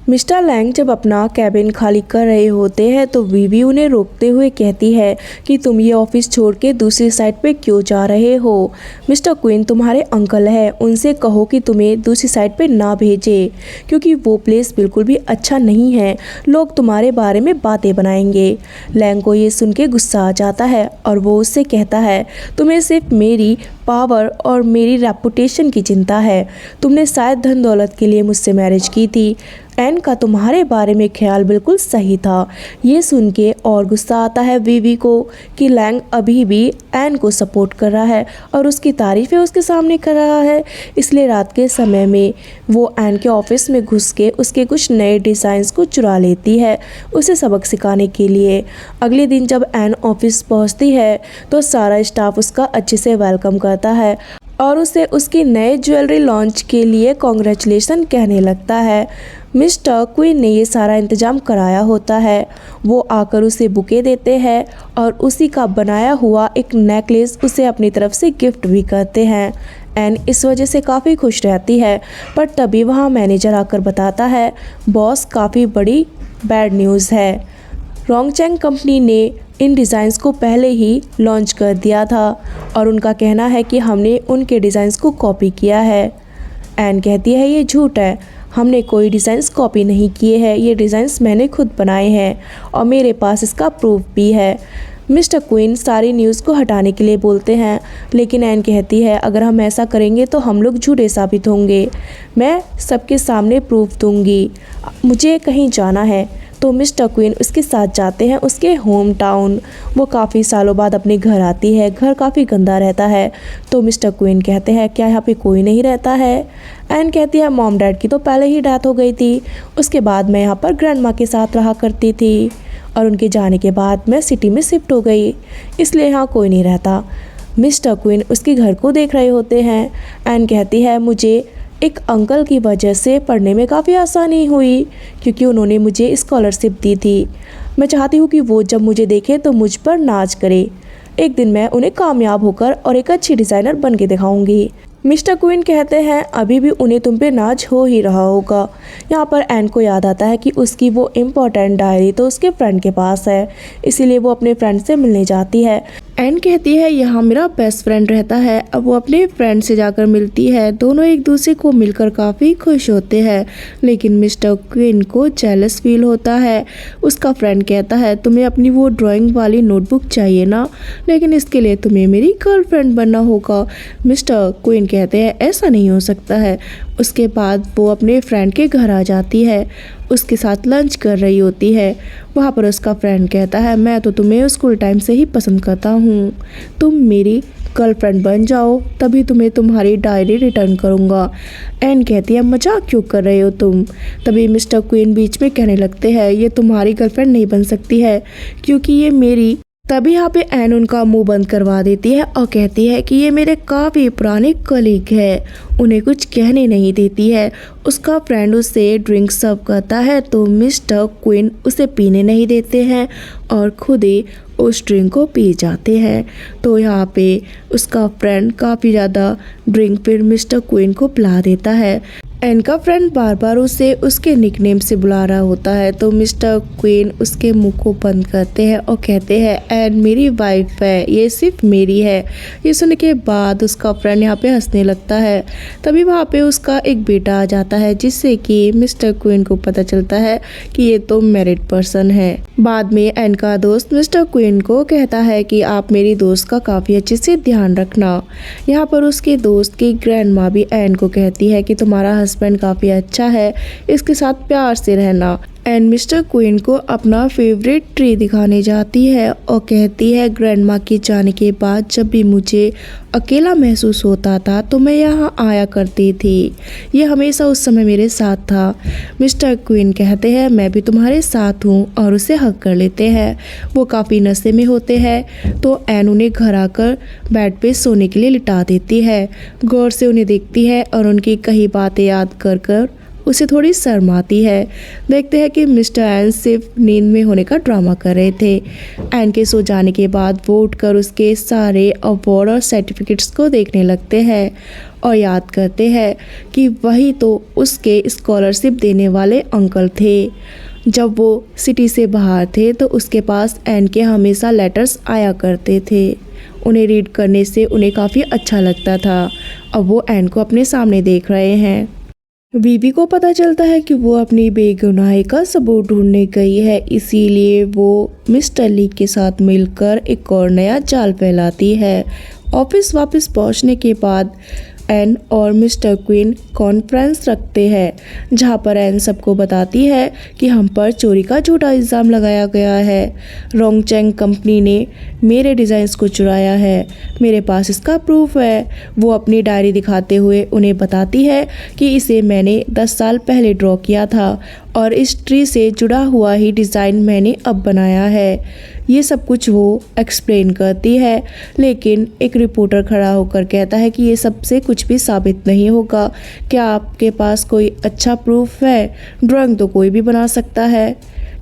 मिस्टर लैंग जब अपना कैबिन खाली कर रहे होते हैं तो वीवी उन्हें रोकते हुए कहती है कि तुम ये ऑफिस छोड़ के दूसरी साइड पे क्यों जा रहे हो। मिस्टर क्विन तुम्हारे अंकल है, उनसे कहो कि तुम्हें दूसरी साइड पे ना भेजे, क्योंकि वो प्लेस बिल्कुल भी अच्छा नहीं है, लोग तुम्हारे बारे में बातें बनाएंगे। लैंग को ये सुन के गुस्सा आ जाता है और वो उससे कहता है तुम्हें सिर्फ मेरी पावर और मेरी रेपुटेशन की चिंता है, तुमने शायद धन दौलत के लिए मुझसे मैरिज की थी। एन का तुम्हारे बारे में ख्याल बिल्कुल सही था। ये सुन के और गुस्सा आता है वीवी को कि लैंग अभी भी एन को सपोर्ट कर रहा है और उसकी तारीफ़ें उसके सामने कर रहा है। इसलिए रात के समय में वो एन के ऑफिस में घुस के उसके कुछ नए डिज़ाइंस को चुरा लेती है, उसे सबक सिखाने के लिए। अगले दिन जब एन ऑफिस पहुंचती है तो सारा स्टाफ उसका अच्छे से वेलकम करता है और उसे उसकी नए ज्वेलरी लॉन्च के लिए कॉन्ग्रेचुलेसन कहने लगता है। मिस्टर क्विन ने ये सारा इंतज़ाम कराया होता है। वो आकर उसे बुके देते हैं और उसी का बनाया हुआ एक नेकलेस उसे अपनी तरफ से गिफ्ट भी करते हैं। एन इस वजह से काफ़ी खुश रहती है, पर तभी वहाँ मैनेजर आकर बताता है बॉस काफ़ी बड़ी बैड न्यूज़ है, रोंगचैंग कंपनी ने इन डिज़ाइंस को पहले ही लॉन्च कर दिया था और उनका कहना है कि हमने उनके डिज़ाइंस को कॉपी किया है। एन कहती है ये झूठ है, हमने कोई डिज़ाइंस कॉपी नहीं किए हैं, ये डिज़ाइंस मैंने खुद बनाए हैं और मेरे पास इसका प्रूफ भी है। मिस्टर क्विन सारी न्यूज़ को हटाने के लिए बोलते हैं, लेकिन एन कहती है अगर हम ऐसा करेंगे तो हम लोग झूठे साबित होंगे, मैं सबके सामने प्रूफ दूंगी, मुझे कहीं जाना है। तो मिस्टर क्विन उसके साथ जाते हैं उसके होम टाउन। वो काफ़ी सालों बाद अपने घर आती है, घर काफ़ी गंदा रहता है। तो मिस्टर क्विन कहते हैं क्या यहाँ पे कोई नहीं रहता है। एन कहती है मॉम डैड की तो पहले ही डेथ हो गई थी, उसके बाद मैं यहाँ पर ग्रैंड माँ के साथ रहा करती थी और उनके जाने के बाद मैं सिटी में शिफ्ट हो गई, इसलिए यहाँ कोई नहीं रहता। मिस्टर क्विन उसके घर को देख रहे होते हैं। एन कहती है मुझे एक अंकल की वजह से पढ़ने में काफ़ी आसानी हुई, क्योंकि उन्होंने मुझे स्कॉलरशिप दी थी। मैं चाहती हूँ कि वो जब मुझे देखे तो मुझ पर नाज करे, एक दिन मैं उन्हें कामयाब होकर और एक अच्छी डिज़ाइनर बन के दिखाऊंगी। मिस्टर क्विन कहते हैं अभी भी उन्हें तुम पे नाज हो ही रहा होगा। यहाँ पर एन को याद आता है कि उसकी वो इम्पोर्टेंट डायरी तो उसके फ्रेंड के पास है, इसीलिए वो अपने फ्रेंड से मिलने जाती है। एन कहती है यहाँ मेरा बेस्ट फ्रेंड रहता है। अब वो अपने फ्रेंड से जाकर मिलती है, दोनों एक दूसरे को मिलकर काफ़ी खुश होते हैं, लेकिन मिस्टर क्विन को जेलस फील होता है। उसका फ्रेंड कहता है तुम्हें अपनी वो ड्राइंग वाली नोटबुक चाहिए ना, लेकिन इसके लिए तुम्हें मेरी गर्लफ्रेंड बनना होगा। मिस्टर क्विन कहते हैं ऐसा नहीं हो सकता है। उसके बाद वो अपने फ्रेंड के घर आ जाती है, उसके साथ लंच कर रही होती है। वहाँ पर उसका फ्रेंड कहता है मैं तो तुम्हें स्कूल टाइम से ही पसंद करता हूँ, तुम मेरी गर्लफ्रेंड बन जाओ तभी तुम्हें तुम्हारी डायरी रिटर्न करूँगा। एन कहती है मजाक क्यों कर रहे हो तुम। तभी मिस्टर क्वीन बीच में कहने लगते हैं ये तुम्हारी गर्लफ्रेंड नहीं बन सकती है, क्योंकि ये मेरी तभी यहाँ पे एन उनका मुंह बंद करवा देती है और कहती है कि ये मेरे काफ़ी पुराने कलीग है, उन्हें कुछ कहने नहीं देती है। उसका फ्रेंड उसे ड्रिंक सर्व करता है तो मिस्टर क्विन उसे पीने नहीं देते हैं और खुद ही उस ड्रिंक को पी जाते हैं। तो यहाँ पे उसका फ्रेंड काफ़ी ज़्यादा ड्रिंक फिर मिस्टर क्विन को पिला देता है। एन का फ्रेंड बार बार उसे उसके निकनेम से बुला रहा होता है तो मिस्टर क्वीन उसके मुंह को बंद करते हैं और कहते हैं एन मेरी वाइफ है, ये सिर्फ मेरी है। ये सुनने के बाद उसका फ्रेंड यहाँ पे हंसने लगता है। तभी वहाँ पे उसका एक बेटा आ जाता है जिससे कि मिस्टर क्वीन को पता चलता है कि ये तो मैरिड पर्सन है। बाद में एन का दोस्त मिस्टर क्वीन को कहता है कि आप मेरी दोस्त का काफ़ी अच्छे से ध्यान रखना। यहाँ पर उसके दोस्त की ग्रैंड माँ भी एन को कहती है कि तुम्हारा हस्बैंड काफ़ी अच्छा है, इसके साथ प्यार से रहना। एंड मिस्टर क्वीन को अपना फेवरेट ट्री दिखाने जाती है और कहती है ग्रैंडमा के जाने के बाद जब भी मुझे अकेला महसूस होता था तो मैं यहाँ आया करती थी, ये हमेशा उस समय मेरे साथ था। मिस्टर क्वीन कहते हैं मैं भी तुम्हारे साथ हूँ और उसे हग कर लेते हैं। वो काफ़ी नशे में होते हैं तो एन उन्हें घर आकर बेड पे सोने के लिए लिटा देती है। गौर से उन्हें देखती है और उनकी कई बातें याद कर कर उसे थोड़ी शर्म आती है। देखते हैं कि मिस्टर एन सिर्फ नींद में होने का ड्रामा कर रहे थे। एन के सो जाने के बाद वो उठकर उसके सारे अवार्ड और सर्टिफिकेट्स को देखने लगते हैं और याद करते हैं कि वही तो उसके स्कॉलरशिप देने वाले अंकल थे। जब वो सिटी से बाहर थे तो उसके पास एन के हमेशा लेटर्स आया करते थे। उन्हें रीड करने से उन्हें काफ़ी अच्छा लगता था। अब वो एन को अपने सामने देख रहे हैं। बीबी को पता चलता है कि वो अपनी बेगुनाही का सबूत ढूंढने गई है, इसीलिए वो मिस्टर ली के साथ मिलकर एक और नया जाल फैलाती है। ऑफिस वापस पहुंचने के बाद एन और मिस्टर क्वीन कॉन्फ्रेंस रखते हैं जहां पर एन सबको बताती है कि हम पर चोरी का झूठा इल्ज़ाम लगाया गया है। रोंगचेंग कंपनी ने मेरे डिज़ाइंस को चुराया है, मेरे पास इसका प्रूफ है। वो अपनी डायरी दिखाते हुए उन्हें बताती है कि इसे मैंने 10 साल पहले ड्रॉ किया था और इस ट्री से जुड़ा हुआ ही डिज़ाइन मैंने अब बनाया है। ये सब कुछ वो एक्सप्लेन करती है, लेकिन एक रिपोर्टर खड़ा होकर कहता है कि ये सबसे कुछ भी साबित नहीं होगा। क्या आपके पास कोई अच्छा प्रूफ है? ड्राइंग तो कोई भी बना सकता है।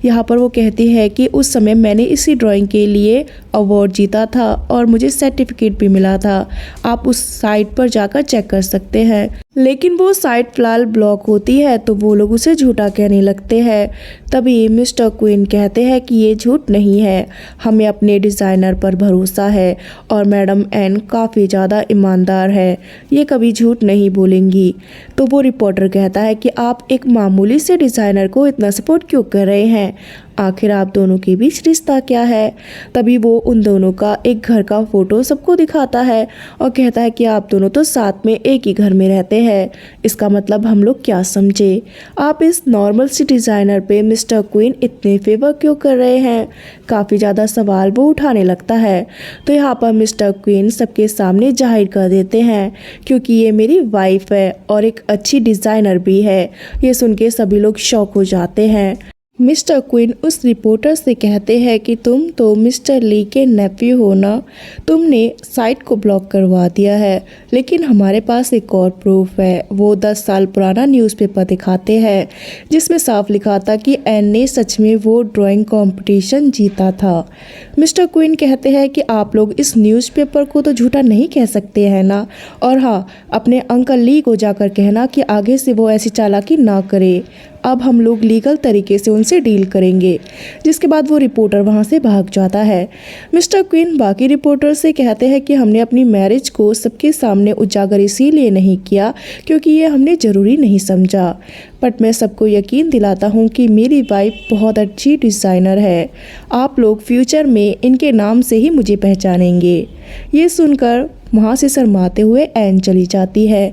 यहाँ पर वो कहती है कि उस समय मैंने इसी ड्राइंग के लिए अवार्ड जीता था और मुझे सर्टिफिकेट भी मिला था। आप उस साइट पर जाकर चेक कर सकते हैं। लेकिन वो साइट फिलहाल ब्लॉक होती है तो वो लोग उसे झूठा कहने लगते हैं। तभी मिस्टर क्वीन कहते हैं कि ये झूठ नहीं है, हमें अपने डिज़ाइनर पर भरोसा है और मैडम एन काफ़ी ज़्यादा ईमानदार है, ये कभी झूठ नहीं बोलेंगी। तो वो रिपोर्टर कहता है कि आप एक मामूली से डिज़ाइनर को इतना सपोर्ट क्यों कर रहे हैं, आखिर आप दोनों के बीच रिश्ता क्या है? तभी वो उन दोनों का एक घर का फोटो सबको दिखाता है और कहता है कि आप दोनों तो साथ में एक ही घर में रहते हैं, इसका मतलब हम लोग क्या समझे? आप इस नॉर्मल सी डिज़ाइनर पे मिस्टर क्वीन इतने फेवर क्यों कर रहे हैं? काफ़ी ज़्यादा सवाल वो उठाने लगता है। तो यहाँ पर मिस्टर क्वीन सबके सामने जाहिर कर देते हैं क्योंकि ये मेरी वाइफ है और एक अच्छी डिज़ाइनर भी है। ये सुन के सभी लोग शॉक हो जाते हैं। मिस्टर क्वीन उस रिपोर्टर से कहते हैं कि तुम तो मिस्टर ली के नेफ्यू हो ना, तुमने साइट को ब्लॉक करवा दिया है, लेकिन हमारे पास एक और प्रूफ है। वो 10 साल पुराना न्यूज़पेपर दिखाते हैं जिसमें साफ लिखा था कि एन ने सच में वो ड्राइंग कंपटीशन जीता था। मिस्टर क्वीन कहते हैं कि आप लोग इस न्यूज़पेपर को तो झूठा नहीं कह सकते हैं ना, और हाँ, अपने अंकल ली को जाकर कहना कि आगे से वो ऐसी चालाकी ना करे। अब हम लोग लीगल तरीके से उनसे डील करेंगे। जिसके बाद वो रिपोर्टर वहाँ से भाग जाता है। मिस्टर क्वीन बाकी रिपोर्टर से कहते हैं कि हमने अपनी मैरिज को सबके सामने उजागर इसीलिए नहीं किया क्योंकि ये हमने ज़रूरी नहीं समझा, बट मैं सबको यकीन दिलाता हूँ कि मेरी वाइफ बहुत अच्छी डिज़ाइनर है। आप लोग फ्यूचर में इनके नाम से ही मुझे पहचानेंगे। ये सुनकर वहाँ से शर्माते हुए एन चली जाती है।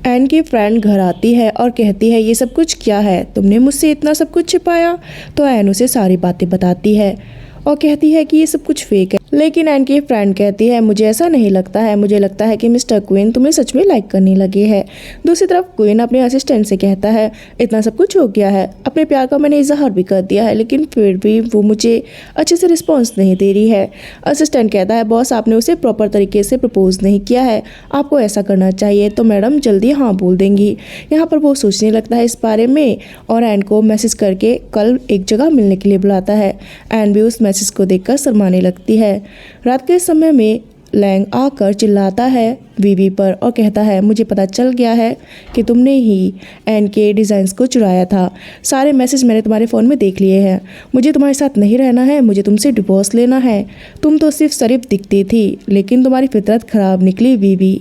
एन की फ्रेंड घर आती है और कहती है ये सब कुछ क्या है, तुमने मुझसे इतना सब कुछ छिपाया? तो एन उसे सारी बातें बताती है और कहती है कि ये सब कुछ फेक है। लेकिन एन की फ्रेंड कहती है मुझे ऐसा नहीं लगता है, मुझे लगता है कि मिस्टर क्विन तुम्हें सच में लाइक करने लगे है। दूसरी तरफ क्विन अपने असिस्टेंट से कहता है इतना सब कुछ हो गया है, अपने प्यार का मैंने इजहार भी कर दिया है, लेकिन फिर भी वो मुझे अच्छे से रिस्पॉन्स नहीं दे रही है। असिस्टेंट कहता है बॉस आपने उसे प्रॉपर तरीके से प्रपोज नहीं किया है, आपको ऐसा करना चाहिए तो मैडम जल्दी हाँ बोल देंगी। यहाँ पर वो सोचने लगता है इस बारे में और एन को मैसेज करके कल एक जगह मिलने के लिए बुलाता है। एन भी उस मैसेज को देखकर शर्माने लगती है। रात के समय में लैंग आकर चिल्लाता है वीवी पर और कहता है मुझे पता चल गया है कि तुमने ही एन के डिज़ाइंस को चुराया था। सारे मैसेज मैंने तुम्हारे फ़ोन में देख लिए हैं। मुझे तुम्हारे साथ नहीं रहना है, मुझे तुमसे डिवोर्स लेना है। तुम तो सिर्फ शरीफ दिखती थी लेकिन तुम्हारी फितरत ख़राब निकली वीवी।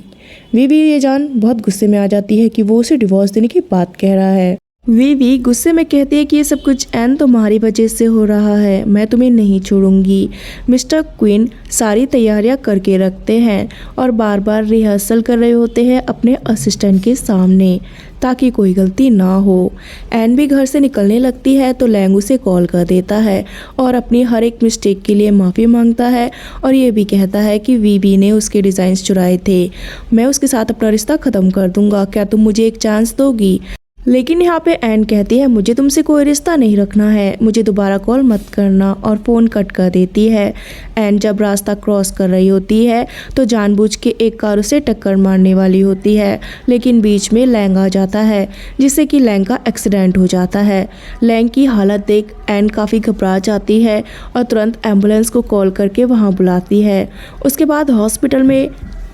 वीवी ये जान बहुत गुस्से में आ जाती है कि वो उसे डिवोर्स देने की बात कह रहा है। वीवी गुस्से में कहती है कि ये सब कुछ एन तुम्हारी वजह से हो रहा है, मैं तुम्हें नहीं छोड़ूंगी। मिस्टर क्विन सारी तैयारियां करके रखते हैं और बार बार रिहर्सल कर रहे होते हैं अपने असिस्टेंट के सामने ताकि कोई गलती ना हो। एन भी घर से निकलने लगती है तो लैंग उसे कॉल कर देता है और अपनी हर एक मिस्टेक के लिए माफ़ी मांगता है और ये भी कहता है कि वीवी ने उसके डिज़ाइंस चुराए थे, मैं उसके साथ अपना रिश्ता ख़त्म कर दूंगा, क्या तुम मुझे एक चांस दोगी। लेकिन यहाँ पे एन कहती है मुझे तुमसे कोई रिश्ता नहीं रखना है, मुझे दोबारा कॉल मत करना और फ़ोन कट कर देती है। एन जब रास्ता क्रॉस कर रही होती है तो जानबूझ के एक कार उसे टक्कर मारने वाली होती है, लेकिन बीच में लैंग आ जाता है जिससे कि लैंग का एक्सीडेंट हो जाता है। लैंग की हालत देख एन काफ़ी घबरा जाती है और तुरंत एम्बुलेंस को कॉल करके वहाँ बुलाती है। उसके बाद हॉस्पिटल में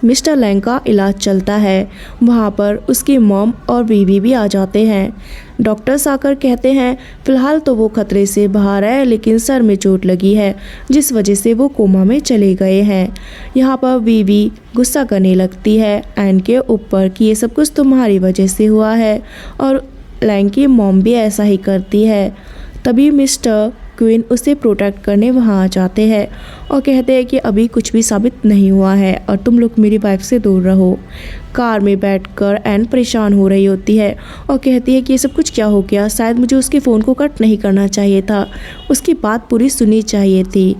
मिस्टर लैंग का इलाज चलता है। वहाँ पर उसकी मॉम और बीवी भी आ जाते हैं। डॉक्टर्स आकर कहते हैं फ़िलहाल तो वो खतरे से बाहर है लेकिन सर में चोट लगी है जिस वजह से वो कोमा में चले गए हैं। यहाँ पर बीवी गुस्सा करने लगती है एन के ऊपर कि ये सब कुछ तुम्हारी वजह से हुआ है और लैंग की मॉम भी ऐसा ही करती है। तभी मिस्टर क्वीन उसे प्रोटेक्ट करने वहाँ आ जाते हैं और कहते हैं कि अभी कुछ भी साबित नहीं हुआ है और तुम लोग मेरी वाइफ से दूर रहो। कार में बैठकर एन परेशान हो रही होती है और कहती है कि ये सब कुछ क्या हो गया, शायद मुझे उसके फ़ोन को कट नहीं करना चाहिए था, उसकी बात पूरी सुननी चाहिए थी।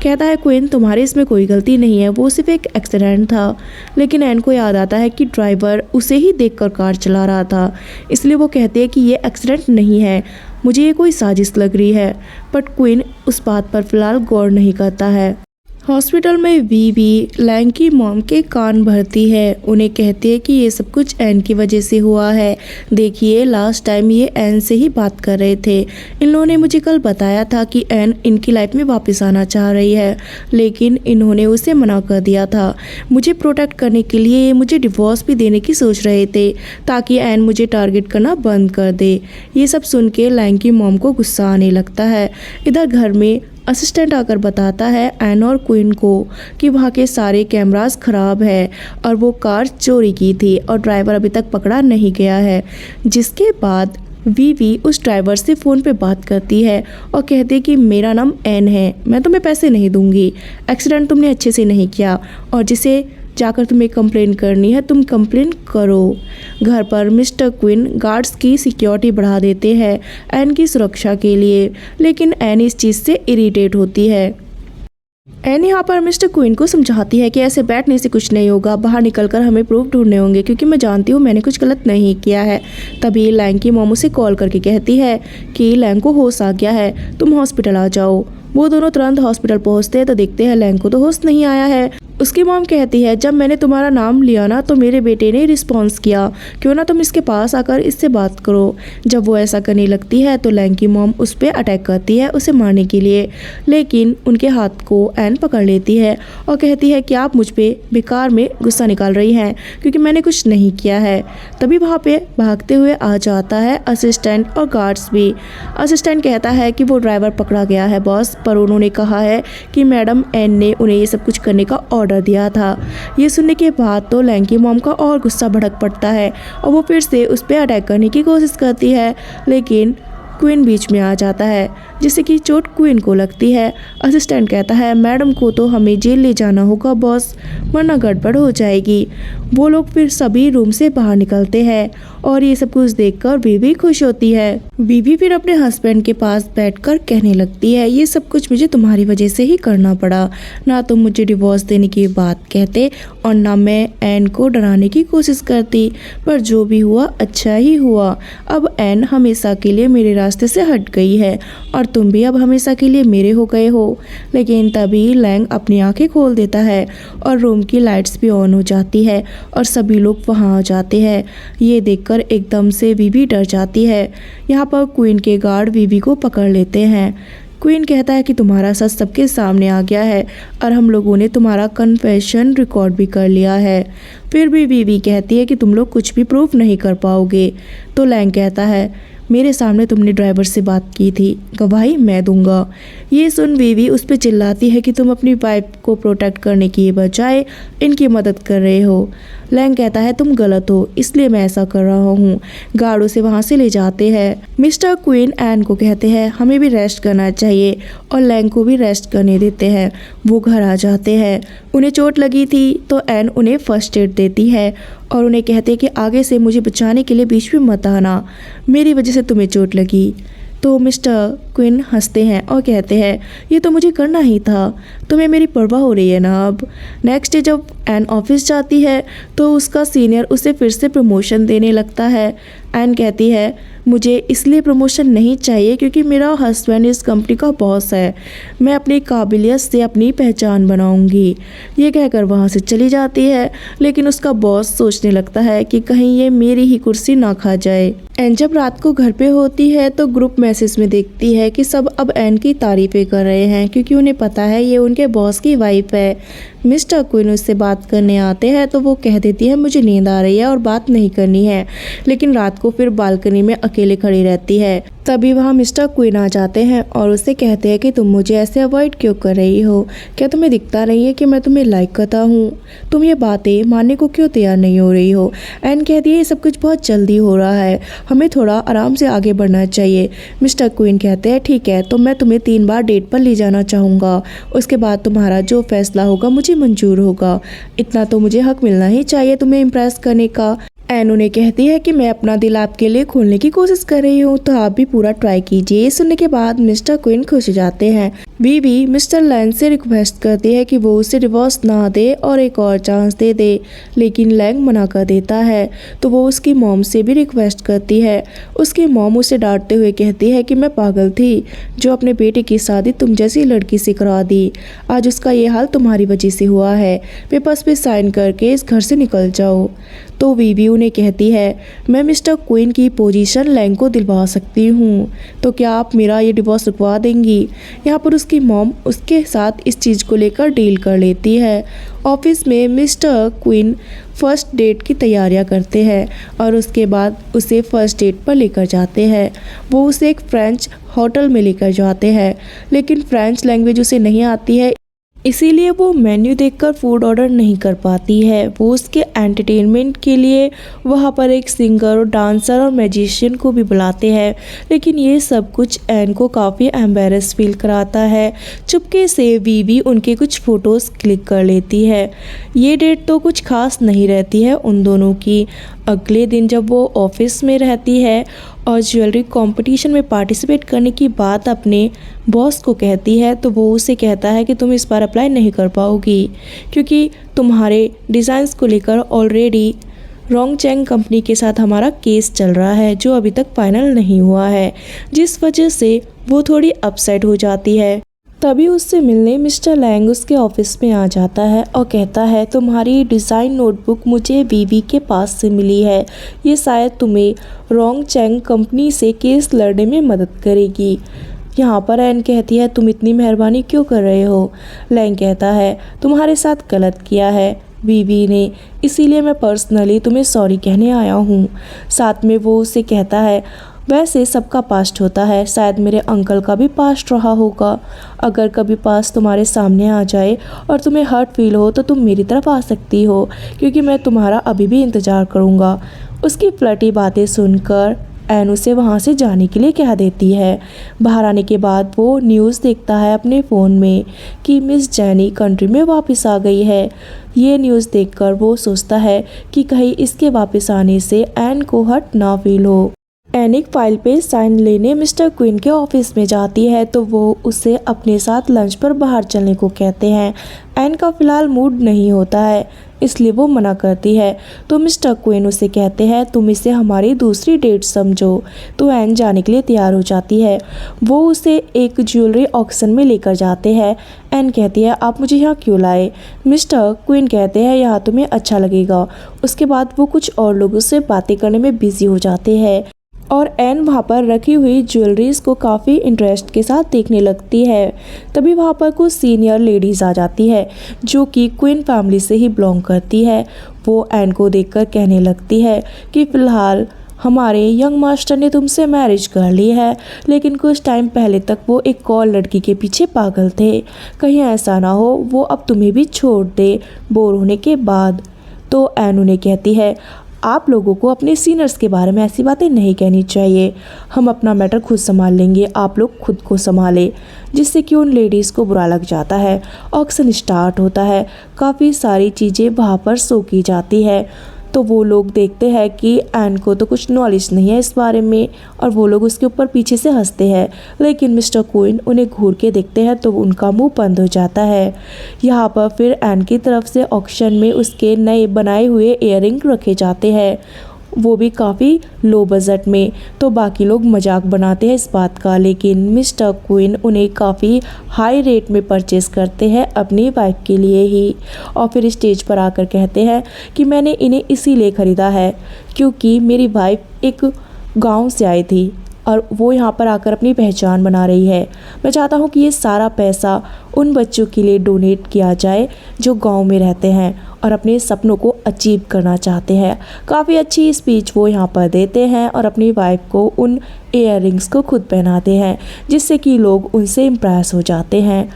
कहता है क्वीन तुम्हारी इसमें कोई गलती नहीं है, वो सिर्फ एक एक्सीडेंट था। लेकिन एन को याद आता है कि ड्राइवर उसे ही देखकर कार चला रहा था, इसलिए वो कहते हैं कि ये एक्सीडेंट नहीं है, मुझे ये कोई साजिश लग रही है। बट क्वीन उस बात पर फिलहाल गौर नहीं करता है। हॉस्पिटल में वीवी लैंग की मॉम के कान भरती है, उन्हें कहती है कि ये सब कुछ एन की वजह से हुआ है। देखिए लास्ट टाइम ये एन से ही बात कर रहे थे, इन लोगों ने मुझे कल बताया था कि एन इनकी लाइफ में वापस आना चाह रही है, लेकिन इन्होंने उसे मना कर दिया था। मुझे प्रोटेक्ट करने के लिए ये मुझे डिवोर्स भी देने की सोच रहे थे ताकि एन मुझे टारगेट करना बंद कर दे। ये सब सुन के लैंग की मॉम को गुस्सा आने लगता है। इधर घर में असिस्टेंट आकर बताता है एन और क्वीन को कि वहाँ के सारे कैमरास ख़राब है और वो कार चोरी की थी और ड्राइवर अभी तक पकड़ा नहीं गया है। जिसके बाद वीवी उस ड्राइवर से फ़ोन पे बात करती है और कहती है कि मेरा नाम एन है, मैं तुम्हें पैसे नहीं दूंगी, एक्सीडेंट तुमने अच्छे से नहीं किया और जिसे जाकर तुम्हें कंप्लेन करनी है तुम कंप्लेन करो। घर पर मिस्टर क्विन गार्ड्स की सिक्योरिटी बढ़ा देते हैं एन की सुरक्षा के लिए, लेकिन एन इस चीज़ से इरिटेट होती है। एन यहाँ पर मिस्टर क्वीन को समझाती है कि ऐसे बैठने से कुछ नहीं होगा, बाहर निकलकर हमें प्रूफ ढूंढने होंगे क्योंकि मैं जानती हूँ मैंने कुछ गलत नहीं किया है। तभी लैंग की मॉम उसे कॉल करके कहती है कि लैंग को होश आ गया है, तुम हॉस्पिटल आ जाओ। वो दोनों तुरंत हॉस्पिटल पहुँचते हैं तो देखते हैं लैंग को तो होश नहीं आया है। उसकी मॉम कहती है जब मैंने तुम्हारा नाम लिया ना तो मेरे बेटे ने रिस्पॉन्स किया, क्यों ना तुम इसके पास आकर इससे बात करो। जब वो ऐसा करने लगती है तो लैंग की मॉम उस पर अटैक करती है उसे मारने के लिए, लेकिन उनके हाथ को एन पकड़ लेती है और कहती है कि आप मुझ पर बेकार में गुस्सा निकाल रही हैं क्योंकि मैंने कुछ नहीं किया है। तभी वहाँ पे भागते हुए आ जाता है असिस्टेंट और गार्ड्स भी। असिस्टेंट कहता है कि वो ड्राइवर पकड़ा गया है बॉस, पर उन्होंने कहा है कि मैडम एन ने उन्हें ये सब कुछ करने का ऑर्डर दिया था। ये सुनने के बाद तो लैंग की मॉम का और गुस्सा भड़क पड़ता है और वो फिर से उस पर अटैक करने की कोशिश करती है, लेकिन क्वीन बीच में आ जाता है, जिससे कि चोट क्वीन को लगती है। असिस्टेंट कहता है मैडम को तो हमें जेल ले जाना होगा बॉस, वरना गड़बड़ हो जाएगी। वो लोग फिर सभी रूम से बाहर निकलते हैं और ये सब कुछ देखकर बीवी खुश होती है। बीवी फिर अपने हस्बैंड के पास बैठकर कहने लगती है ये सब कुछ मुझे तुम्हारी वजह से ही करना पड़ा, ना तुम मुझे डिवोर्स देने की बात कहते और ना मैं एन को डराने की कोशिश करती, पर जो भी हुआ अच्छा ही हुआ। अब एन हमेशा के लिए मेरे रास्ते से हट गई है और तुम भी अब हमेशा के लिए मेरे हो गए हो। लेकिन तभी लैंग अपनी आंखें खोल देता है और रूम की लाइट्स भी ऑन हो जाती है और सभी लोग वहां आ जाते हैं। ये देखकर एकदम से बीवी डर जाती है। यहाँ पर क्वीन के गार्ड बीवी को पकड़ लेते हैं। क्वीन कहता है कि तुम्हारा सच सबके सामने आ गया है और हम लोगों ने तुम्हारा कन्फेशन रिकॉर्ड भी कर लिया है। फिर भी बीवी कहती है कि तुम लोग कुछ भी प्रूफ नहीं कर पाओगे। तो लैंग कहता है मेरे सामने तुमने ड्राइवर से बात की थी, गवाही मैं दूंगा। ये सुन बीवी उस पर चिल्लाती है कि तुम अपनी वाइफ को प्रोटेक्ट करने की बजाय इनकी मदद कर रहे हो। लैंग कहता है तुम गलत हो, इसलिए मैं ऐसा कर रहा हूँ। गार्ड उसे वहाँ से ले जाते हैं। मिस्टर क्वीन एन को कहते हैं हमें भी रेस्ट करना चाहिए और लैंग को भी रेस्ट करने देते हैं। वो घर आ जाते हैं। उन्हें चोट लगी थी तो एन उन्हें फर्स्ट एड देती है और उन्हें कहते हैं कि आगे से मुझे बचाने के लिए बीच में मत आना, मेरी वजह से तुम्हें चोट लगी। तो मिस्टर क्वीन हंसते हैं और कहते हैं ये तो मुझे करना ही था, तुम्हें मेरी परवाह हो रही है ना। अब नेक्स्ट डे जब एन ऑफिस जाती है तो उसका सीनियर उसे फिर से प्रमोशन देने लगता है। एन कहती है मुझे इसलिए प्रमोशन नहीं चाहिए क्योंकि मेरा हस्बैंड इस कंपनी का बॉस है, मैं अपनी काबिलियत से अपनी पहचान बनाऊंगी। ये कहकर वहाँ से चली जाती है, लेकिन उसका बॉस सोचने लगता है कि कहीं ये मेरी ही कुर्सी ना खा जाए। एन जब रात को घर पे होती है तो ग्रुप मैसेज में देखती है कि सब अब एन की तारीफें कर रहे हैं क्योंकि उन्हें पता है ये उनके बॉस की वाइफ है। मिस्टर क्वीन उससे बात करने आते हैं तो वो कह देती है मुझे नींद आ रही है और बात नहीं करनी है, लेकिन रात को फिर बालकनी में अकेले खड़ी रहती है। तभी वहाँ मिस्टर क्वीन आ जाते हैं और उससे कहते हैं कि तुम मुझे ऐसे अवॉइड क्यों कर रही हो, क्या तुम्हें दिखता नहीं है कि मैं तुम्हें लाइक करता हूँ, तुम ये बातें मानने को क्यों तैयार नहीं हो रही हो। एन कहती है ये सब कुछ बहुत जल्दी हो रहा है, हमें थोड़ा आराम से आगे बढ़ना चाहिए। मिस्टर क्वीन कहते हैं ठीक है, तो मैं तुम्हें 3 बार डेट पर ले जाना चाहूँगा, उसके बाद तुम्हारा जो फैसला होगा मुझे मंजूर होगा। इतना तो मुझे हक मिलना ही चाहिए तुम्हें इम्प्रेस करने का। एन उन्हें कहती है कि मैं अपना दिल आपके लिए खोलने की कोशिश कर रही हूँ, तो आप भी पूरा ट्राई कीजिए। ये सुनने के बाद मिस्टर क्वीन खुश हो जाते हैं। बीवी मिस्टर लैंग से रिक्वेस्ट करती है कि वो उसे डिवोर्स ना दे और एक और चांस दे दे, लेकिन लैंग मना कर देता है। तो वो उसकी मॉम से भी रिक्वेस्ट करती है। उसकी मॉम उसे डांटते हुए कहती है कि मैं पागल थी जो अपने बेटे की शादी तुम जैसी लड़की से करा दी, आज उसका ये हाल तुम्हारी वजह से हुआ है, पेपर्स पे साइन करके इस घर से निकल जाओ। तो बीवी उन्हें कहती है मैं मिस्टर क्वीन की पोजीशन लैंग को दिलवा सकती हूँ, तो क्या आप मेरा ये डिवोर्स रुकवा देंगी। यहाँ पर उसकी मॉम उसके साथ इस चीज़ को लेकर डील कर लेती है। ऑफिस में मिस्टर क्वीन फर्स्ट डेट की तैयारियां करते हैं और उसके बाद उसे फर्स्ट डेट पर लेकर जाते हैं। वो उसे एक फ्रेंच होटल में लेकर जाते हैं, लेकिन फ्रेंच लैंग्वेज उसे नहीं आती है, इसीलिए वो मेन्यू देखकर फूड ऑर्डर नहीं कर पाती है। वो उसके एंटरटेनमेंट के लिए वहाँ पर एक सिंगर, डांसर और मैजिशियन को भी बुलाते हैं, लेकिन ये सब कुछ एन को काफ़ी एम्बेरस फील कराता है। चुपके से बीवी उनके कुछ फ़ोटोज़ क्लिक कर लेती है। ये डेट तो कुछ खास नहीं रहती है उन दोनों की। अगले दिन जब वो ऑफिस में रहती है और ज्वेलरी कंपटीशन में पार्टिसिपेट करने की बात अपने बॉस को कहती है, तो वो उसे कहता है कि तुम इस बार अप्लाई नहीं कर पाओगी क्योंकि तुम्हारे डिज़ाइंस को लेकर ऑलरेडी रोंग चैंग कंपनी के साथ हमारा केस चल रहा है जो अभी तक फाइनल नहीं हुआ है, जिस वजह से वो थोड़ी अपसेट हो जाती है। तभी उससे मिलने मिस्टर लैंग उसके ऑफिस में आ जाता है और कहता है तुम्हारी डिज़ाइन नोटबुक मुझे बीवी के पास से मिली है, ये शायद तुम्हें रोंग चैंग कंपनी से केस लड़ने में मदद करेगी। यहाँ पर एन कहती है तुम इतनी मेहरबानी क्यों कर रहे हो। लैंग कहता है तुम्हारे साथ गलत किया है बीवी ने, इसीलिए मैं पर्सनली तुम्हें सॉरी कहने आया हूँ। साथ में वो उसे कहता है वैसे सबका पास्ट होता है, शायद मेरे अंकल का भी पास्ट रहा होगा। अगर कभी पास्ट तुम्हारे सामने आ जाए और तुम्हें हर्ट फील हो तो तुम मेरी तरफ आ सकती हो क्योंकि मैं तुम्हारा अभी भी इंतज़ार करूँगा। उसकी फ्लर्टी बातें सुनकर एन उसे वहाँ से जाने के लिए कह देती है। बाहर आने के बाद वो न्यूज़ देखता है अपने फ़ोन में कि मिस जेनी कंट्री में वापस आ गई है। ये न्यूज़ देखकर वो सोचता है कि कहीं इसके वापस आने से एन को हर्ट ना फील हो। एन एक फाइल पे साइन लेने मिस्टर क्विन के ऑफिस में जाती है तो वो उसे अपने साथ लंच पर बाहर चलने को कहते हैं। एन का फ़िलहाल मूड नहीं होता है, इसलिए वो मना करती है। तो मिस्टर क्विन उसे कहते हैं तुम इसे हमारी दूसरी डेट समझो। तो एन जाने के लिए तैयार हो जाती है। वो उसे एक ज्वेलरी ऑक्शन में लेकर जाते हैं। एन कहती है आप मुझे यहाँ क्यों लाए। मिस्टर क्विन कहते हैं यहाँ तुम्हें अच्छा लगेगा। उसके बाद वो कुछ और लोगों से बातें करने में बिजी हो जाते हैं और एन वहाँ पर रखी हुई ज्वेलरीज को काफ़ी इंटरेस्ट के साथ देखने लगती है। तभी वहाँ पर कुछ सीनियर लेडीज़ आ जाती है जो कि क्वीन फैमिली से ही बिलोंग करती है। वो एन को देखकर कहने लगती है कि फ़िलहाल हमारे यंग मास्टर ने तुमसे मैरिज कर ली है, लेकिन कुछ टाइम पहले तक वो एक और लड़की के पीछे पागल थे। कहीं ऐसा ना हो वो अब तुम्हें भी छोड़ दे बोर होने के बाद। तो एन उन्हें कहती है आप लोगों को अपने सीनियर्स के बारे में ऐसी बातें नहीं कहनी चाहिए। हम अपना मैटर खुद संभाल लेंगे, आप लोग खुद को संभालें। जिससे कि उन लेडीज़ को बुरा लग जाता है। ऑक्शन स्टार्ट होता है। काफ़ी सारी चीज़ें वहाँ पर शो की जाती है। तो वो लोग देखते हैं कि एन को तो कुछ नॉलेज नहीं है इस बारे में और वो लोग उसके ऊपर पीछे से हंसते हैं। लेकिन मिस्टर क्वीन उन्हें घूर के देखते हैं तो उनका मुंह बंद हो जाता है। यहाँ पर फिर एन की तरफ से ऑक्शन में उसके नए बनाए हुए इयररिंग रखे जाते हैं, वो भी काफ़ी लो बजट में। तो बाकी लोग मजाक बनाते हैं इस बात का, लेकिन मिस्टर क्वीन उन्हें काफ़ी हाई रेट में परचेस करते हैं अपनी वाइफ के लिए ही। और फिर स्टेज पर आकर कहते हैं कि मैंने इन्हें इसीलिए ख़रीदा है क्योंकि मेरी वाइफ एक गांव से आई थी और वो यहाँ पर आकर अपनी पहचान बना रही है। मैं चाहता हूँ कि ये सारा पैसा उन बच्चों के लिए डोनेट किया जाए जो गांव में रहते हैं और अपने सपनों को अचीव करना चाहते हैं। काफ़ी अच्छी स्पीच वो यहाँ पर देते हैं और अपनी वाइफ को उन इयररिंग्स को खुद पहनाते हैं, जिससे कि लोग उनसे इम्प्रेस हो जाते हैं।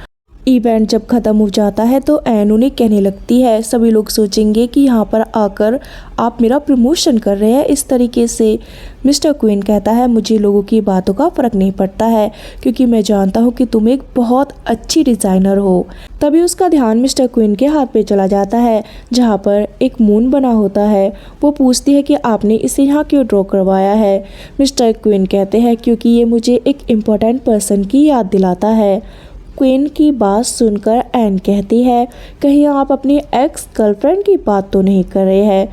इवेंट जब ख़त्म हो जाता है तो एन उन्हें कहने लगती है सभी लोग सोचेंगे कि यहाँ पर आकर आप मेरा प्रमोशन कर रहे हैं इस तरीके से। मिस्टर क्वीन कहता है मुझे लोगों की बातों का फ़र्क नहीं पड़ता है क्योंकि मैं जानता हूँ कि तुम एक बहुत अच्छी डिज़ाइनर हो। तभी उसका ध्यान मिस्टर क्वीन के हाथ पे चला जाता है जहाँ पर एक मून बना होता है। वो पूछती है कि आपने इसे यहाँ क्यों ड्रॉ करवाया है। मिस्टर क्वीन कहते हैं क्योंकि ये मुझे एक इम्पोर्टेंट पर्सन की याद दिलाता है। क्वीन की बात सुनकर एन कहती है कहीं आप अपनी एक्स गर्लफ्रेंड की बात तो नहीं कर रहे हैं।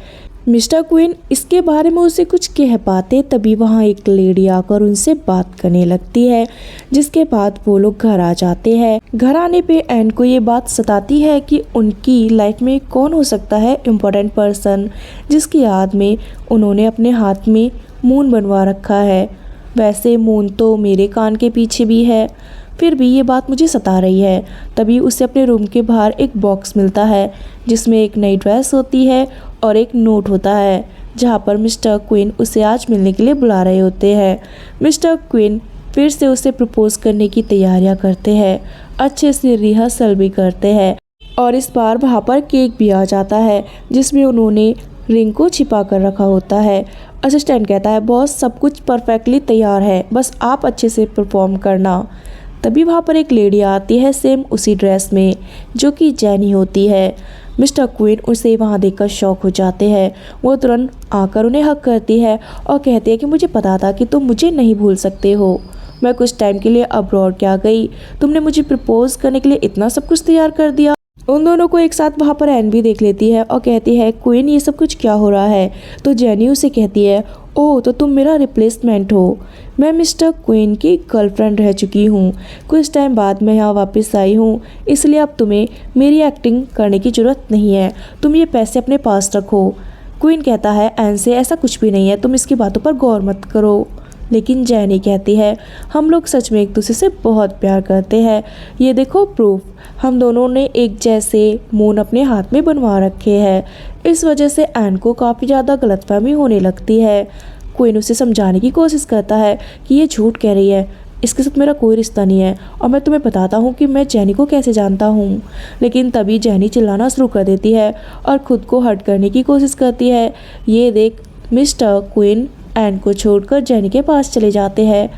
मिस्टर क्वीन इसके बारे में उसे कुछ कह पाते तभी वहाँ एक लेडी आकर उनसे बात करने लगती है, जिसके बाद वो लोग घर आ जाते हैं। घर आने पे एन को ये बात सताती है कि उनकी लाइफ में कौन हो सकता है इम्पोर्टेंट पर्सन जिसकी याद में उन्होंने अपने हाथ में मून बनवा रखा है। वैसे मून तो मेरे कान के पीछे भी है, फिर भी ये बात मुझे सता रही है। तभी उसे अपने रूम के बाहर एक बॉक्स मिलता है जिसमें एक नई ड्रेस होती है और एक नोट होता है जहाँ पर मिस्टर क्वीन उसे आज मिलने के लिए बुला रहे होते हैं। मिस्टर क्वीन फिर से उसे प्रपोज करने की तैयारियां करते हैं, अच्छे से रिहर्सल भी करते हैं और इस बार वहाँ पर केक भी आ जाता है जिसमें उन्होंने रिंग को छिपा कर रखा होता है। असिस्टेंट कहता है बॉस सब कुछ परफेक्टली तैयार है, बस आप अच्छे से परफॉर्म करना। तभी वहाँ पर एक लेडी आती है सेम उसी ड्रेस में जो कि जेनी होती है। मिस्टर क्वीन उसे वहाँ देखकर शॉक हो जाते हैं। वो तुरंत आकर उन्हें हक करती है और कहती है कि मुझे पता था कि तुम मुझे नहीं भूल सकते हो। मैं कुछ टाइम के लिए अब्रॉड क्या गई, तुमने मुझे प्रपोज करने के लिए इतना सब कुछ तैयार कर दिया। उन दोनों को एक साथ वहाँ पर एन भी देख लेती है और कहती है क्वीन ये सब कुछ क्या हो रहा है। तो जेनी उसे कहती है ओह तो तुम मेरा रिप्लेसमेंट हो, मैं मिस्टर क्वीन की गर्लफ्रेंड रह चुकी हूँ, कुछ टाइम बाद मैं यहाँ वापस आई हूँ, इसलिए अब तुम्हें मेरी एक्टिंग करने की ज़रूरत नहीं है, तुम ये पैसे अपने पास रखो। क्वीन कहता है एन से ऐसा कुछ भी नहीं है, तुम इसकी बातों पर गौर मत करो। लेकिन जेनी कहती है हम लोग सच में एक दूसरे से बहुत प्यार करते हैं, ये देखो प्रूफ, हम दोनों ने एक जैसे मून अपने हाथ में बनवा रखे हैं। इस वजह से एन को काफ़ी ज़्यादा गलतफहमी होने लगती है। क्वीन उसे समझाने की कोशिश करता है कि ये झूठ कह रही है, इसके साथ मेरा कोई रिश्ता नहीं है और मैं तुम्हें बताता हूँ कि मैं जेनी को कैसे जानता हूँ। लेकिन तभी जेनी चिल्लाना शुरू कर देती है और ख़ुद को हर्ट करने की कोशिश करती है। ये देख मिस्टर क्वीन एन को छोड़कर जेनी के पास चले जाते हैं।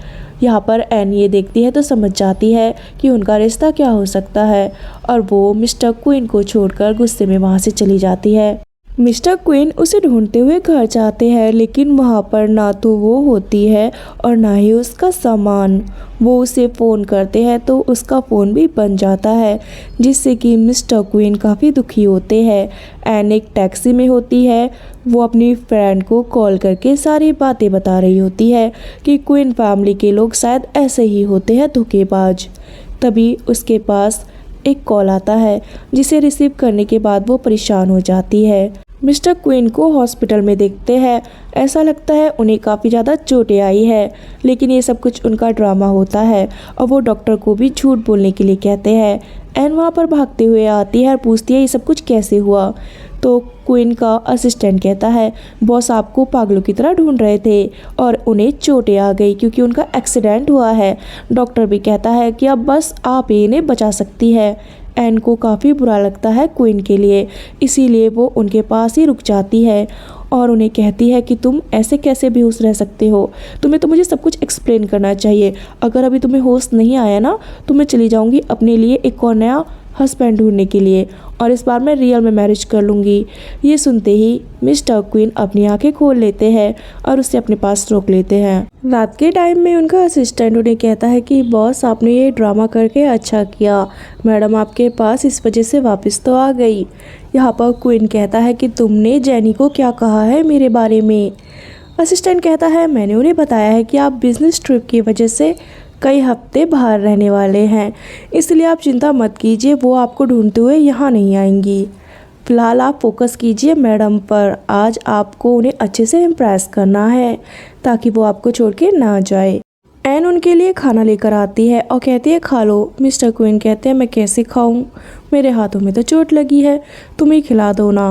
यहाँ पर एन ये देखती है तो समझ जाती है कि उनका रिश्ता क्या हो सकता है और वो मिस्टर क्वीन को छोड़कर गुस्से में वहाँ से चली जाती है। मिस्टर क्वीन उसे ढूंढते हुए घर जाते हैं, लेकिन वहाँ पर ना तो वो होती है और ना ही उसका सामान। वो उसे फ़ोन करते हैं तो उसका फ़ोन भी बन जाता है, जिससे कि मिस्टर क्वीन काफ़ी दुखी होते हैं। एन एक टैक्सी में होती है। वो अपनी फ्रेंड को कॉल करके सारी बातें बता रही होती है कि क्वीन फैमिली के लोग शायद ऐसे ही होते हैं, धोखेबाज। तभी उसके पास एक कॉल आता है, जिसे रिसीव करने के बाद वो परेशान हो जाती है। मिस्टर क्वीन को हॉस्पिटल में देखते हैं। ऐसा लगता है उन्हें काफ़ी ज़्यादा चोटें आई है, लेकिन ये सब कुछ उनका ड्रामा होता है और वो डॉक्टर को भी झूठ बोलने के लिए कहते हैं। एन वहाँ पर भागते हुए आती है और पूछती है ये सब कुछ कैसे हुआ। तो क्वीन का असिस्टेंट कहता है बॉस आपको पागलों की तरह ढूंढ रहे थे और उन्हें चोटें आ गई क्योंकि उनका एक्सीडेंट हुआ है। डॉक्टर भी कहता है कि अब बस आप ही इन्हें बचा सकती है। एन को काफ़ी बुरा लगता है क्वीन के लिए, इसीलिए वो उनके पास ही रुक जाती है और उन्हें कहती है कि तुम ऐसे कैसे बेहोश रह सकते हो, तुम्हें तो मुझे सब कुछ एक्सप्लेन करना चाहिए। अगर अभी तुम्हें होश नहीं आया ना तो मैं चली जाऊंगी अपने लिए एक और नया हस्बैंड ढूंढने के लिए और इस बार मैं रियल में मैरिज कर लूँगी। ये सुनते ही मिस्टर क्वीन अपनी आंखें खोल लेते हैं और उसे अपने पास रोक लेते हैं। रात के टाइम में उनका असिस्टेंट उन्हें कहता है कि बॉस आपने ये ड्रामा करके अच्छा किया, मैडम आपके पास इस वजह से वापस तो आ गई। यहाँ पर क्वीन कहता है कि तुमने जेनी को क्या कहा है मेरे बारे में। असिस्टेंट कहता है मैंने उन्हें बताया है कि आप बिजनेस ट्रिप की वजह से कई हफ्ते बाहर रहने वाले हैं, इसलिए आप चिंता मत कीजिए, वो आपको ढूंढते हुए यहाँ नहीं आएंगी। फ़िलहाल आप फोकस कीजिए मैडम पर। आज आपको उन्हें अच्छे से इम्प्रेस करना है ताकि वो आपको छोड़ के ना जाए। एन उनके लिए खाना लेकर आती है और कहती है खा लो। मिस्टर क्वीन कहते हैं मैं कैसे खाऊं, मेरे हाथों में तो चोट लगी है, तुम ही खिला दो ना।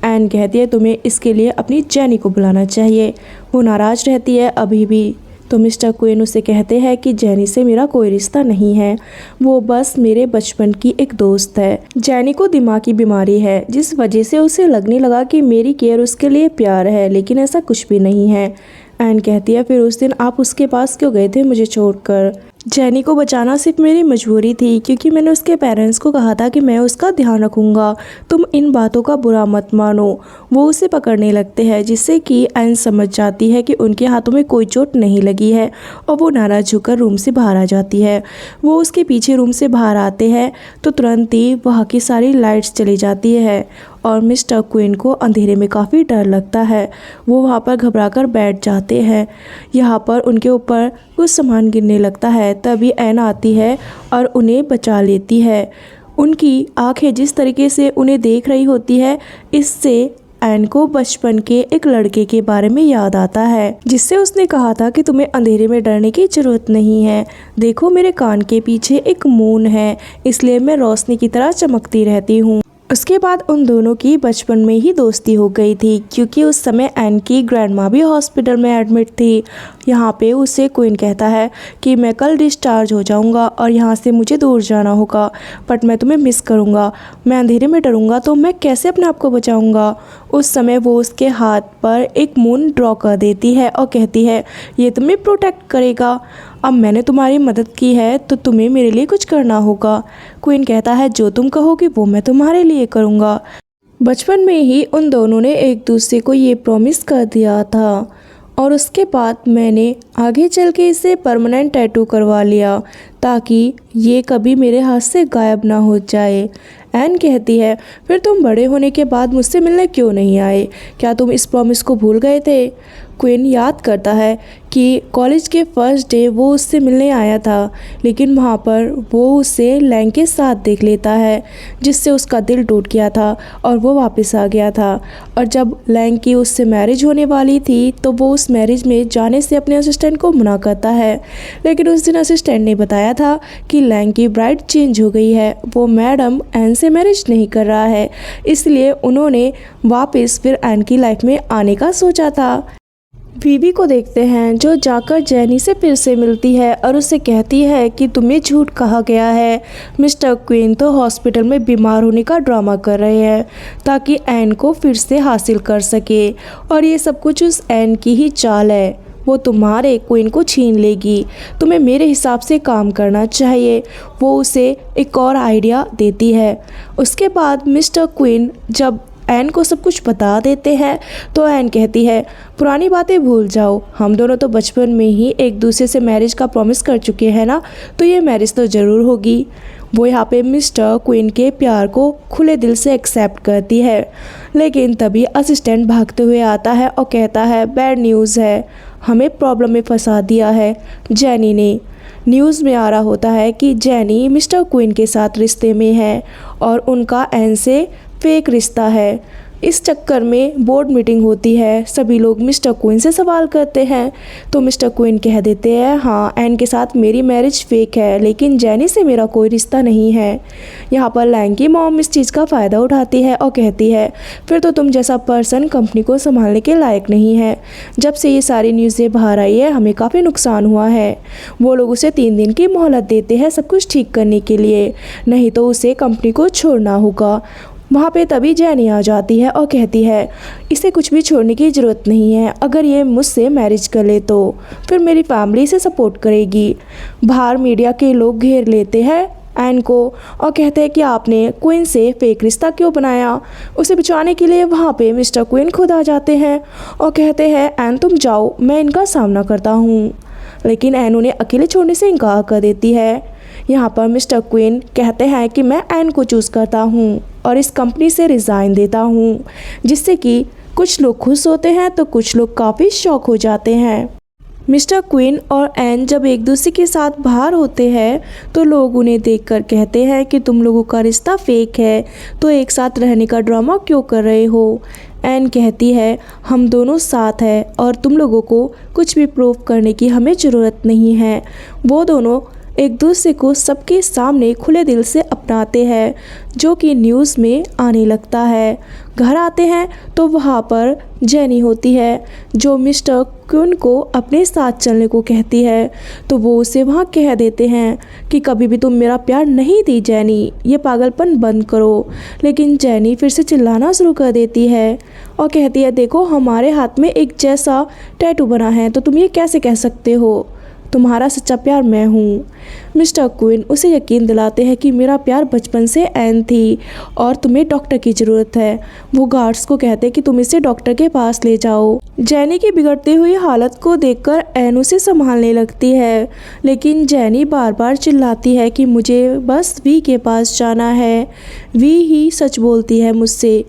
एन कहती है तुम्हें इसके लिए अपनी जेनी को बुलाना चाहिए, वो नाराज़ रहती है अभी भी। तो मिस्टर क्वीन उसे कहते हैं कि जेनी से मेरा कोई रिश्ता नहीं है, वो बस मेरे बचपन की एक दोस्त है। जेनी को दिमाग की बीमारी है, जिस वजह से उसे लगने लगा कि मेरी केयर उसके लिए प्यार है, लेकिन ऐसा कुछ भी नहीं है। एन कहती है फिर उस दिन आप उसके पास क्यों गए थे मुझे छोड़कर। जेनी को बचाना सिर्फ मेरी मजबूरी थी, क्योंकि मैंने उसके पेरेंट्स को कहा था कि मैं उसका ध्यान रखूंगा, तुम इन बातों का बुरा मत मानो। वो उसे पकड़ने लगते हैं, जिससे कि एन समझ जाती है कि उनके हाथों में कोई चोट नहीं लगी है और वो नाराज होकर रूम से बाहर आ जाती है। वो उसके पीछे रूम से बाहर आते हैं तो तुरंत ही वहाँ की सारी लाइट्स चली जाती है और मिस्टर क्वीन को अंधेरे में काफ़ी डर लगता है। वो वहाँ पर घबराकर बैठ जाते हैं। यहाँ पर उनके ऊपर कुछ सामान गिरने लगता है, तभी एन आती है और उन्हें बचा लेती है। उनकी आंखें जिस तरीके से उन्हें देख रही होती है, इससे एन को बचपन के एक लड़के के बारे में याद आता है, जिससे उसने कहा था कि तुम्हें अंधेरे में डरने की जरूरत नहीं है, देखो मेरे कान के पीछे एक मून है, इसलिए मैं रोशनी की तरह चमकती रहती हूँ। उसके बाद उन दोनों की बचपन में ही दोस्ती हो गई थी, क्योंकि उस समय एन की ग्रैंडमा भी हॉस्पिटल में एडमिट थी। यहाँ पे उसे क्वीन कहता है कि मैं कल डिस्चार्ज हो जाऊँगा और यहाँ से मुझे दूर जाना होगा, बट मैं तुम्हें मिस करूँगा, मैं अंधेरे में डरूँगा तो मैं कैसे अपने आप को बचाऊँगा। उस समय वो उसके हाथ पर एक मून ड्रॉ कर देती है और कहती है ये तुम्हें प्रोटेक्ट करेगा, अब मैंने तुम्हारी मदद की है तो तुम्हें मेरे लिए कुछ करना होगा। क्वीन कहता है जो तुम कहोगी वो मैं तुम्हारे लिए करूँगा। बचपन में ही उन दोनों ने एक दूसरे को ये प्रॉमिस कर दिया था और उसके बाद मैंने आगे चल के इसे परमानेंट टैटू करवा लिया ताकि ये कभी मेरे हाथ से गायब ना हो जाए। एन कहती है फिर तुम बड़े होने के बाद मुझसे मिलने क्यों नहीं आए, क्या तुम इस प्रॉमिस को भूल गए थे। क्वीन याद करता है कि कॉलेज के फर्स्ट डे वो उससे मिलने आया था, लेकिन वहाँ पर वो उसे लैंग के साथ देख लेता है, जिससे उसका दिल टूट गया था और वो वापस आ गया था। और जब लैंग की उससे मैरिज होने वाली थी तो वो उस मैरिज में जाने से अपने असिस्टेंट को मना करता है, लेकिन उस दिन असिस्टेंट ने बताया था कि लैंग की ब्राइड चेंज हो गई है, वो मैडम एन से मैरिज नहीं कर रहा है, इसलिए उन्होंने वापस फिर एन की लाइफ में आने का सोचा था। वीवी को देखते हैं जो जाकर जेनी से फिर से मिलती है और उससे कहती है कि तुम्हें झूठ कहा गया है। मिस्टर क्वीन तो हॉस्पिटल में बीमार होने का ड्रामा कर रहे हैं ताकि एन को फिर से हासिल कर सके, और ये सब कुछ उस एन की ही चाल है। वो तुम्हारे क्वीन को छीन लेगी, तुम्हें मेरे हिसाब से काम करना चाहिए। वो उसे एक और आइडिया देती है। उसके बाद मिस्टर क्वीन जब एन को सब कुछ बता देते हैं तो एन कहती है पुरानी बातें भूल जाओ, हम दोनों तो बचपन में ही एक दूसरे से मैरिज का प्रॉमिस कर चुके हैं ना, तो ये मैरिज तो ज़रूर होगी। वो यहाँ पे मिस्टर क्वीन के प्यार को खुले दिल से एक्सेप्ट करती है, लेकिन तभी असिस्टेंट भागते हुए आता है और कहता है बैड न्यूज़ है, हमें प्रॉब्लम में फंसा दिया है जेनी ने। न्यूज़ में आ रहा होता है कि जेनी मिस्टर क्वीन के साथ रिश्ते में है और उनका एन से फेक रिश्ता है। इस चक्कर में बोर्ड मीटिंग होती है, सभी लोग मिस्टर क्वीन से सवाल करते हैं तो मिस्टर क्वीन कह देते हैं हाँ एन के साथ मेरी मैरिज फेक है, लेकिन जेनी से मेरा कोई रिश्ता नहीं है। यहाँ पर लैंग की मॉम इस चीज़ का फ़ायदा उठाती है और कहती है फिर तो तुम जैसा पर्सन कंपनी को संभालने के लायक नहीं है। जब से ये सारी न्यूज़ें बाहर आई है हमें काफ़ी नुकसान हुआ है। वो लोग उसे 3 दिन की मोहलत देते हैं सब कुछ ठीक करने के लिए, नहीं तो उसे कंपनी को छोड़ना होगा। वहाँ पे तभी जेनी आ जाती है और कहती है इसे कुछ भी छोड़ने की ज़रूरत नहीं है, अगर ये मुझसे मैरिज कर ले तो फिर मेरी फैमिली इसे सपोर्ट करेगी। बाहर मीडिया के लोग घेर लेते हैं एन को और कहते हैं कि आपने क्वीन से फेक रिश्ता क्यों बनाया। उसे बचाने के लिए वहाँ पे मिस्टर क्वीन खुद आ जाते हैं और कहते हैं एन तुम जाओ, मैं इनका सामना करता हूँ, लेकिन एन उन्हें अकेले छोड़ने से इनकार कर देती है। यहाँ पर मिस्टर क्वीन कहते हैं कि मैं एन को चूज़ करता हूँ और इस कंपनी से रिज़ाइन देता हूँ, जिससे कि कुछ लोग खुश होते हैं तो कुछ लोग काफ़ी शॉक हो जाते हैं। मिस्टर क्वीन और एन जब एक दूसरे के साथ बाहर होते हैं तो लोग उन्हें देखकर कहते हैं कि तुम लोगों का रिश्ता फेक है, तो एक साथ रहने का ड्रामा क्यों कर रहे हो। एन कहती है हम दोनों साथ हैं और तुम लोगों को कुछ भी प्रूव करने की हमें ज़रूरत नहीं है। वो दोनों एक दूसरे को सबके सामने खुले दिल से अपनाते हैं, जो कि न्यूज़ में आने लगता है। घर आते हैं तो वहाँ पर जेनी होती है जो मिस्टर क्वीन को अपने साथ चलने को कहती है, तो वो उसे वहाँ कह देते हैं कि कभी भी तुम मेरा प्यार नहीं दी जेनी, ये पागलपन बंद करो। लेकिन जेनी फिर से चिल्लाना शुरू कर देती है और कहती है देखो हमारे हाथ में एक जैसा टैटू बना है, तो तुम ये कैसे कह सकते हो, तुम्हारा सच्चा प्यार मैं हूँ। मिस्टर क्वीन उसे यकीन दिलाते हैं कि मेरा प्यार बचपन से एन थी और तुम्हें डॉक्टर की ज़रूरत है। वो गार्ड्स को कहते हैं कि तुम इसे डॉक्टर के पास ले जाओ। जेनी की बिगड़ती हुई हालत को देखकर एन उसे संभालने लगती है, लेकिन जेनी बार बार चिल्लाती है कि मुझे बस वी के पास जाना है। वी ही सच बोलती है मुझसे।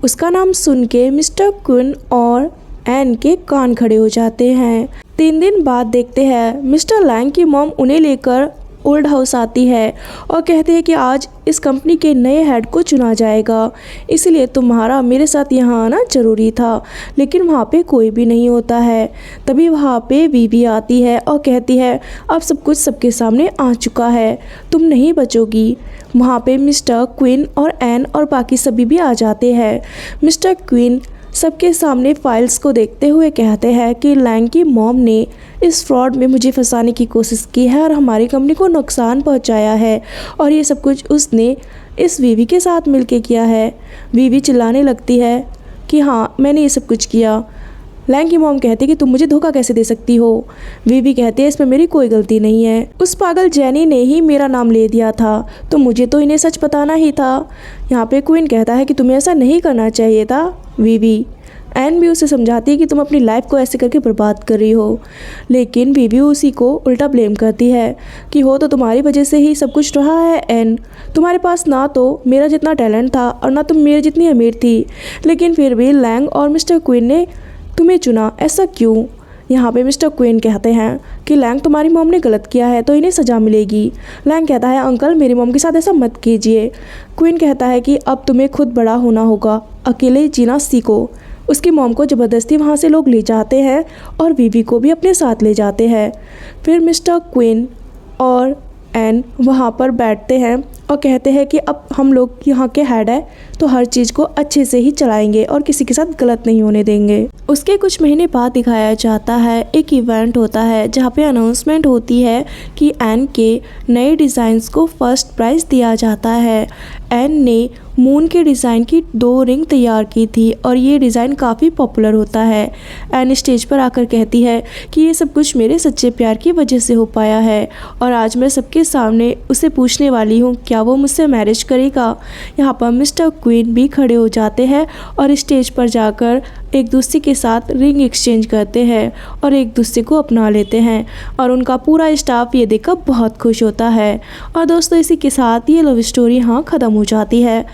उसका नाम सुन के मिस्टर क्वीन और एन के कान खड़े हो जाते हैं। 3 दिन बाद देखते हैं मिस्टर लैंग की मॉम उन्हें लेकर ओल्ड हाउस आती है और कहती है कि आज इस कंपनी के नए हेड को चुना जाएगा, इसलिए तुम्हारा मेरे साथ यहाँ आना ज़रूरी था। लेकिन वहाँ पे कोई भी नहीं होता है। तभी वहाँ पे वीवी आती है और कहती है अब सब कुछ सबके सामने आ चुका है, तुम नहीं बचोगी। वहाँ पे मिस्टर क्वीन और एन और बाकी सभी भी आ जाते हैं। मिस्टर क्वीन सबके सामने फाइल्स को देखते हुए कहते हैं कि लैंग की मॉम ने इस फ्रॉड में मुझे फंसाने की कोशिश की है और हमारी कंपनी को नुकसान पहुंचाया है, और ये सब कुछ उसने इस वीवी के साथ मिलके किया है। वीवी चिल्लाने लगती है कि हाँ मैंने ये सब कुछ किया। लैंग की मॉम कहती है कि तुम मुझे धोखा कैसे दे सकती हो। वीवी कहती है इसमें मेरी कोई गलती नहीं है, उस पागल जेनी ने ही मेरा नाम ले दिया था, तो मुझे तो इन्हें सच बताना ही था। यहाँ पे क्वीन कहता है कि तुम्हें ऐसा नहीं करना चाहिए था वीवी। एन भी उसे समझाती है कि तुम अपनी लाइफ को ऐसे करके बर्बाद कर रही हो, लेकिन वीवी उसी को उल्टा ब्लेम करती है कि हो तो तुम्हारी वजह से ही सब कुछ रहा है। एन तुम्हारे पास ना तो मेरा जितना टैलेंट था और ना तुम मेरे जितनी अमीर थी, लेकिन फिर भी लैंग और मिस्टर क्वीन ने तुम्हें चुना, ऐसा क्यों। यहाँ पे मिस्टर क्वीन कहते हैं कि लैंग तुम्हारी मॉम ने गलत किया है तो इन्हें सज़ा मिलेगी। लैंग कहता है अंकल मेरी मॉम के साथ ऐसा मत कीजिए। क्वीन कहता है कि अब तुम्हें खुद बड़ा होना होगा, अकेले जीना सीखो। उसकी मॉम को ज़बरदस्ती वहाँ से लोग ले जाते हैं और वीवी को भी अपने साथ ले जाते हैं। फिर मिस्टर क्वीन और एन वहाँ पर बैठते हैं और कहते हैं कि अब हम लोग यहाँ के हेड है तो हर चीज़ को अच्छे से ही चलाएंगे और किसी के साथ गलत नहीं होने देंगे। उसके कुछ महीने बाद दिखाया जाता है एक इवेंट होता है जहाँ पे अनाउंसमेंट होती है कि एन के नए डिज़ाइंस को फर्स्ट प्राइज़ दिया जाता है। एन ने मून के डिज़ाइन की 2 रिंग तैयार की थी और ये डिज़ाइन काफ़ी पॉपुलर होता है। एन स्टेज पर आकर कहती है कि ये सब कुछ मेरे सच्चे प्यार की वजह से हो पाया है और आज मैं सबके सामने उसे पूछने वाली हूँ क्या वो मुझसे मैरिज करेगा। यहाँ पर मिस्टर क्वीन भी खड़े हो जाते हैं और स्टेज पर जाकर एक दूसरे के साथ रिंग एक्सचेंज करते हैं और एक दूसरे को अपना लेते हैं और उनका पूरा स्टाफ ये देखकर बहुत खुश होता है। और दोस्तों इसी के साथ ये लव स्टोरी यहाँ ख़त्म हो जाती है।